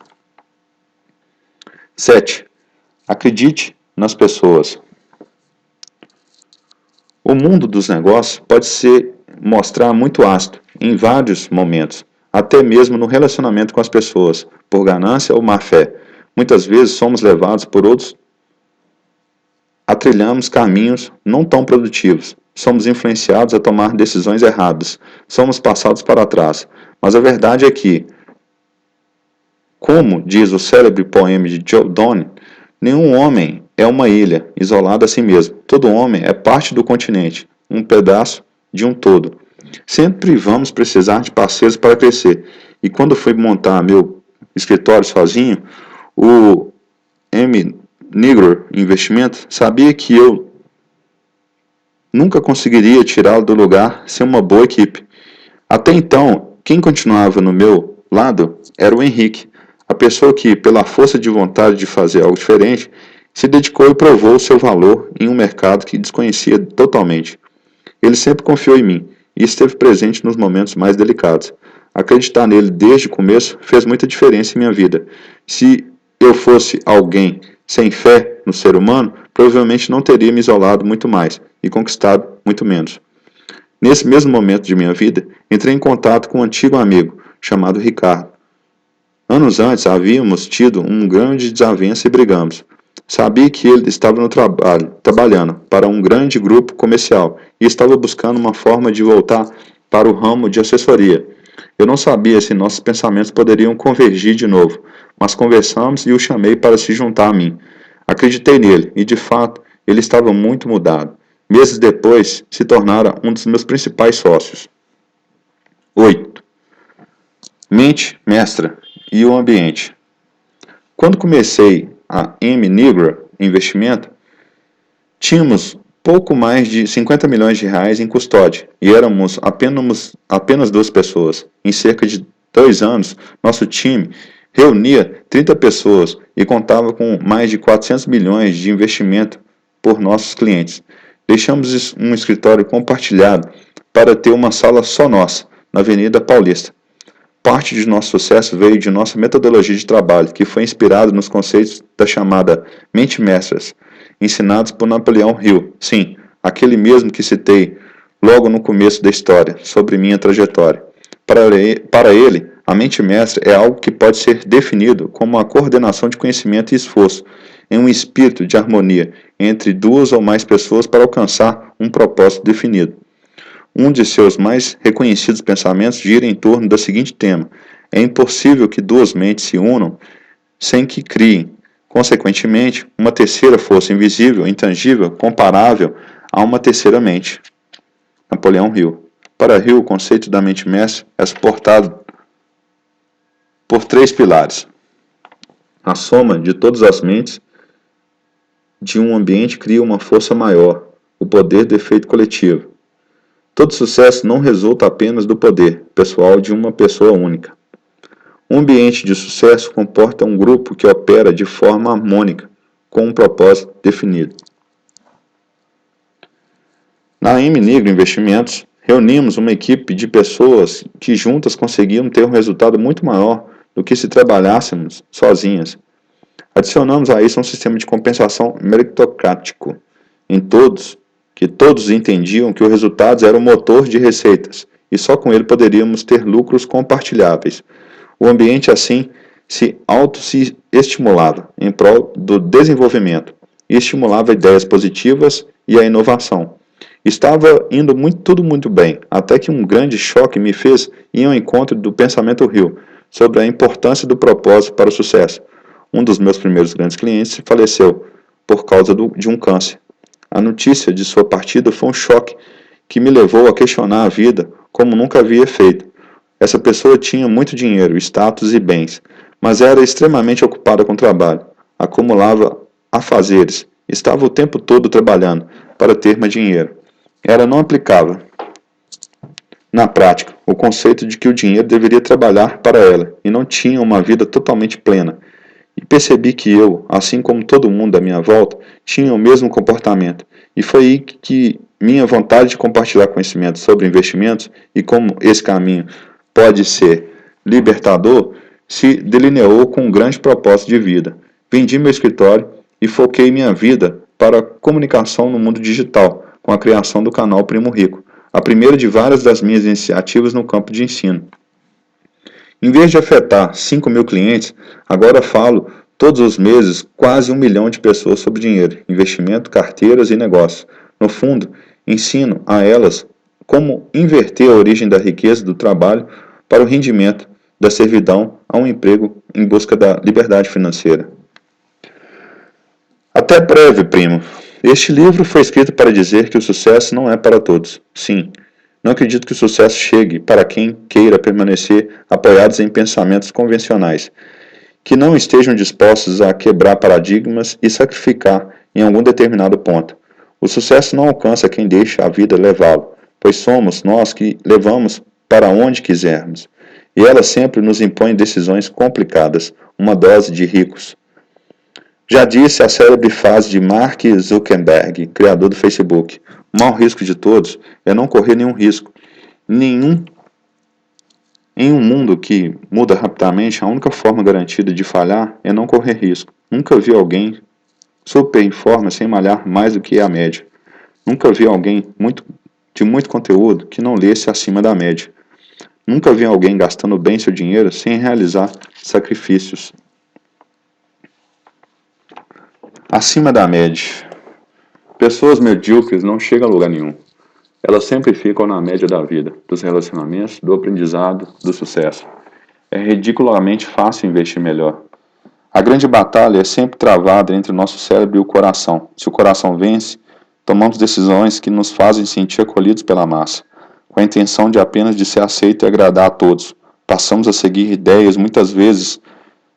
7. Acredite nas pessoas. O mundo dos negócios pode se mostrar muito ácido em vários momentos, até mesmo no relacionamento com as pessoas, por ganância ou má fé. Muitas vezes somos levados por outros a trilharmos caminhos não tão produtivos. Somos influenciados a tomar decisões erradas. Somos passados para trás. Mas a verdade é que, como diz o célebre poema de Joe Donne, nenhum homem é uma ilha isolada a si mesmo. Todo homem é parte do continente, um pedaço de um todo. Sempre vamos precisar de parceiros para crescer. E quando fui montar meu escritório sozinho, o M. Negro Investimento sabia que eu nunca conseguiria tirá-lo do lugar sem uma boa equipe. Até então, quem continuava no meu lado era o Henrique, a pessoa que, pela força de vontade de fazer algo diferente, se dedicou e provou seu valor em um mercado que desconhecia totalmente. Ele sempre confiou em mim e esteve presente nos momentos mais delicados. Acreditar nele desde o começo fez muita diferença em minha vida. Se eu fosse alguém sem fé no ser humano, provavelmente não teria me isolado muito mais e conquistado muito menos. Nesse mesmo momento de minha vida, entrei em contato com um antigo amigo chamado Ricardo. Anos antes havíamos tido um grande desavença e brigamos. Sabia que ele estava no trabalhando para um grande grupo comercial e estava buscando uma forma de voltar para o ramo de assessoria. Eu não sabia se nossos pensamentos poderiam convergir de novo, mas conversamos e o chamei para se juntar a mim. Acreditei nele e, de fato, ele estava muito mudado. Meses depois, se tornara um dos meus principais sócios. 8. Mente mestra e o ambiente. Quando comecei a M-Nigra Investimento, tínhamos pouco mais de 50 milhões de reais em custódia e éramos apenas 2 pessoas. Em cerca de 2 anos, nosso time reunia 30 pessoas e contava com mais de 400 milhões de investimento por nossos clientes. Deixamos um escritório compartilhado para ter uma sala só nossa, na Avenida Paulista. Parte de nosso sucesso veio de nossa metodologia de trabalho, que foi inspirada nos conceitos da chamada mente mestras, ensinados por Napoleão Hill. Sim, aquele mesmo que citei logo no começo da história, sobre minha trajetória. Para ele, a mente mestra é algo que pode ser definido como a coordenação de conhecimento e esforço, em um espírito de harmonia entre 2 ou mais pessoas para alcançar um propósito definido. Um de seus mais reconhecidos pensamentos gira em torno do seguinte tema: é impossível que 2 mentes se unam sem que criem, consequentemente, uma terceira força invisível, intangível, comparável a uma terceira mente. Napoleão Hill. Para Hill, o conceito da mente mestre é suportado por 3 pilares. A soma de todas as mentes de um ambiente cria uma força maior, o poder do efeito coletivo. Todo sucesso não resulta apenas do poder pessoal de uma pessoa única. Um ambiente de sucesso comporta um grupo que opera de forma harmônica, com um propósito definido. Na M-Nigra Investimentos, reunimos uma equipe de pessoas que juntas conseguiam ter um resultado muito maior do que se trabalhássemos sozinhas. Adicionamos a isso um sistema de compensação meritocrático que todos entendiam que os resultados eram o motor de receitas, e só com ele poderíamos ter lucros compartilháveis. O ambiente, assim, se auto-estimulava em prol do desenvolvimento e estimulava ideias positivas e a inovação. Estava indo tudo muito bem, até que um grande choque me fez ir ao encontro do pensamento Hill sobre a importância do propósito para o sucesso. Um dos meus primeiros grandes clientes faleceu por causa de um câncer. A notícia de sua partida foi um choque que me levou a questionar a vida como nunca havia feito. Essa pessoa tinha muito dinheiro, status e bens, mas era extremamente ocupada com o trabalho. Acumulava afazeres, estava o tempo todo trabalhando para ter mais dinheiro. Ela não aplicava, na prática, o conceito de que o dinheiro deveria trabalhar para ela e não tinha uma vida totalmente plena. E percebi que eu, assim como todo mundo à minha volta, tinha o mesmo comportamento. E foi aí que minha vontade de compartilhar conhecimento sobre investimentos e como esse caminho pode ser libertador se delineou com um grande propósito de vida. Vendi meu escritório e foquei minha vida para a comunicação no mundo digital, com a criação do canal Primo Rico, a primeira de várias das minhas iniciativas no campo de ensino. Em vez de afetar 5 mil clientes, agora falo todos os meses quase 1 milhão de pessoas sobre dinheiro, investimento, carteiras e negócios. No fundo, ensino a elas como inverter a origem da riqueza do trabalho para o rendimento da servidão a um emprego em busca da liberdade financeira. Até breve, primo. Este livro foi escrito para dizer que o sucesso não é para todos. Sim, não acredito que o sucesso chegue para quem queira permanecer apoiados em pensamentos convencionais, que não estejam dispostos a quebrar paradigmas e sacrificar em algum determinado ponto. O sucesso não alcança quem deixa a vida levá-lo, pois somos nós que levamos para onde quisermos. E ela sempre nos impõe decisões complicadas, uma dose de ricos. Já disse a célebre frase de Mark Zuckerberg, criador do Facebook: o maior risco de todos é não correr nenhum risco. Em um mundo que muda rapidamente, a única forma garantida de falhar é não correr risco. Nunca vi alguém super em forma sem malhar mais do que a média. Nunca vi alguém de muito conteúdo que não lesse acima da média. Nunca vi alguém gastando bem seu dinheiro sem realizar sacrifícios acima da média. Pessoas medíocres não chegam a lugar nenhum. Elas sempre ficam na média da vida, dos relacionamentos, do aprendizado, do sucesso. É ridiculamente fácil investir melhor. A grande batalha é sempre travada entre o nosso cérebro e o coração. Se o coração vence, tomamos decisões que nos fazem sentir acolhidos pela massa, com a intenção de apenas de ser aceito e agradar a todos. Passamos a seguir ideias muitas vezes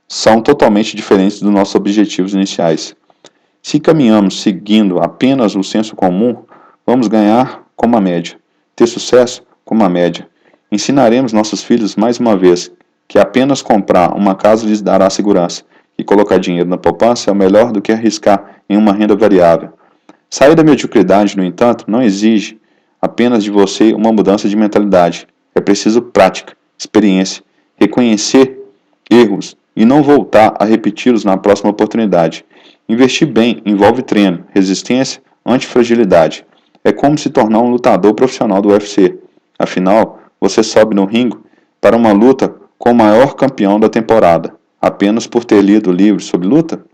são totalmente diferentes dos nossos objetivos iniciais. Se caminhamos seguindo apenas o senso comum, vamos ganhar como a média, ter sucesso como a média. Ensinaremos nossos filhos mais uma vez que apenas comprar uma casa lhes dará segurança, e colocar dinheiro na poupança é melhor do que arriscar em uma renda variável. Sair da mediocridade, no entanto, não exige apenas de você uma mudança de mentalidade. É preciso prática, experiência, reconhecer erros e não voltar a repeti-los na próxima oportunidade. Investir bem envolve treino, resistência, antifragilidade. É como se tornar um lutador profissional do UFC. Afinal, você sobe no ringue para uma luta com o maior campeão da temporada, apenas por ter lido livros sobre luta?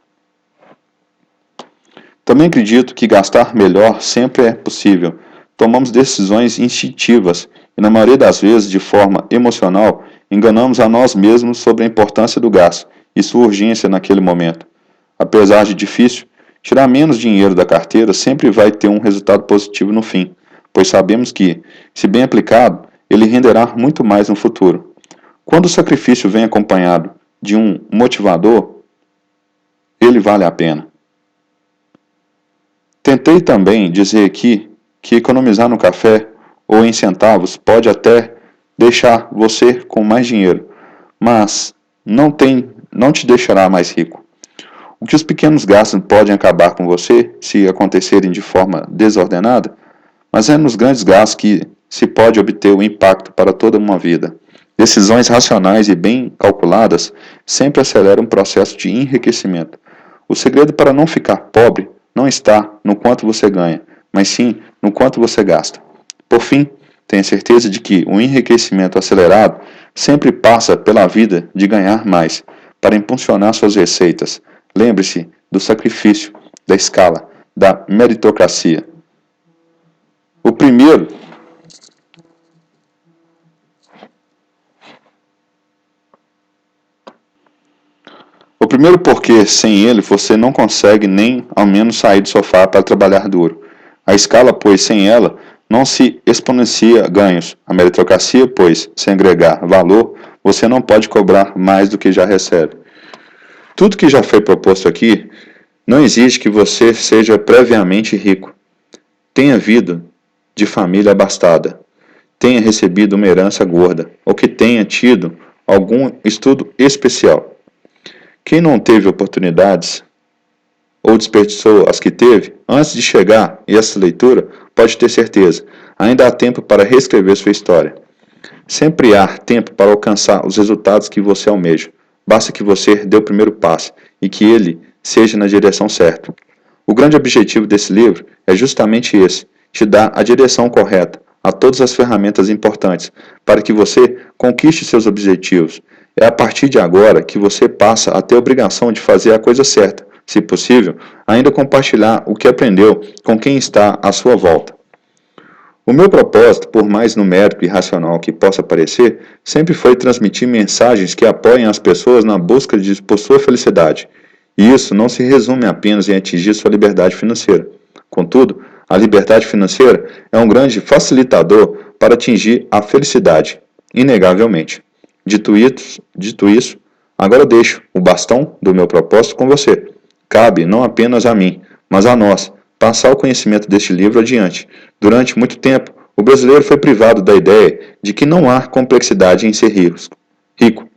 Também acredito que gastar melhor sempre é possível. Tomamos decisões instintivas e, na maioria das vezes, de forma emocional, enganamos a nós mesmos sobre a importância do gasto e sua urgência naquele momento. Apesar de difícil, tirar menos dinheiro da carteira sempre vai ter um resultado positivo no fim, pois sabemos que, se bem aplicado, ele renderá muito mais no futuro. Quando o sacrifício vem acompanhado de um motivador, ele vale a pena. Tentei também dizer aqui que economizar no café ou em centavos pode até deixar você com mais dinheiro, mas não te deixará mais rico. O que os pequenos gastos podem acabar com você se acontecerem de forma desordenada, mas é nos grandes gastos que se pode obter o impacto para toda uma vida. Decisões racionais e bem calculadas sempre aceleram o processo de enriquecimento. O segredo para não ficar pobre não está no quanto você ganha, mas sim no quanto você gasta. Por fim, tenha certeza de que o enriquecimento acelerado sempre passa pela vida de ganhar mais, para impulsionar suas receitas. Lembre-se do sacrifício, da escala, da meritocracia. O primeiro porque sem ele você não consegue nem ao menos sair do sofá para trabalhar duro. A escala, pois, sem ela, não se exponencia ganhos. A meritocracia, pois, sem agregar valor, você não pode cobrar mais do que já recebe. Tudo que já foi proposto aqui não exige que você seja previamente rico, tenha vindo de família abastada, tenha recebido uma herança gorda ou que tenha tido algum estudo especial. Quem não teve oportunidades ou desperdiçou as que teve, antes de chegar a essa leitura, pode ter certeza, ainda há tempo para reescrever sua história. Sempre há tempo para alcançar os resultados que você almeja. Basta que você dê o primeiro passo e que ele seja na direção certa. O grande objetivo desse livro é justamente esse: te dar a direção correta, a todas as ferramentas importantes para que você conquiste seus objetivos. É a partir de agora que você passa a ter a obrigação de fazer a coisa certa, se possível, ainda compartilhar o que aprendeu com quem está à sua volta. O meu propósito, por mais numérico e racional que possa parecer, sempre foi transmitir mensagens que apoiem as pessoas na busca por sua felicidade. E isso não se resume apenas em atingir sua liberdade financeira. Contudo, a liberdade financeira é um grande facilitador para atingir a felicidade, inegavelmente. Dito isso, agora deixo o bastão do meu propósito com você. Cabe não apenas a mim, mas a nós, passar o conhecimento deste livro adiante. Durante muito tempo, o brasileiro foi privado da ideia de que não há complexidade em ser rico.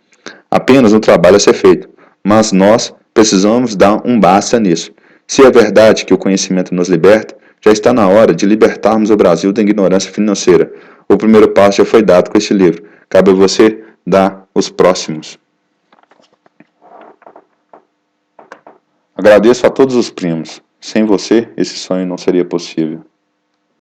Apenas um trabalho a ser feito. Mas nós precisamos dar um basta nisso. Se é verdade que o conhecimento nos liberta, já está na hora de libertarmos o Brasil da ignorância financeira. O primeiro passo já foi dado com este livro. Cabe a você dar os próximos. Agradeço a todos os primos. Sem você, esse sonho não seria possível.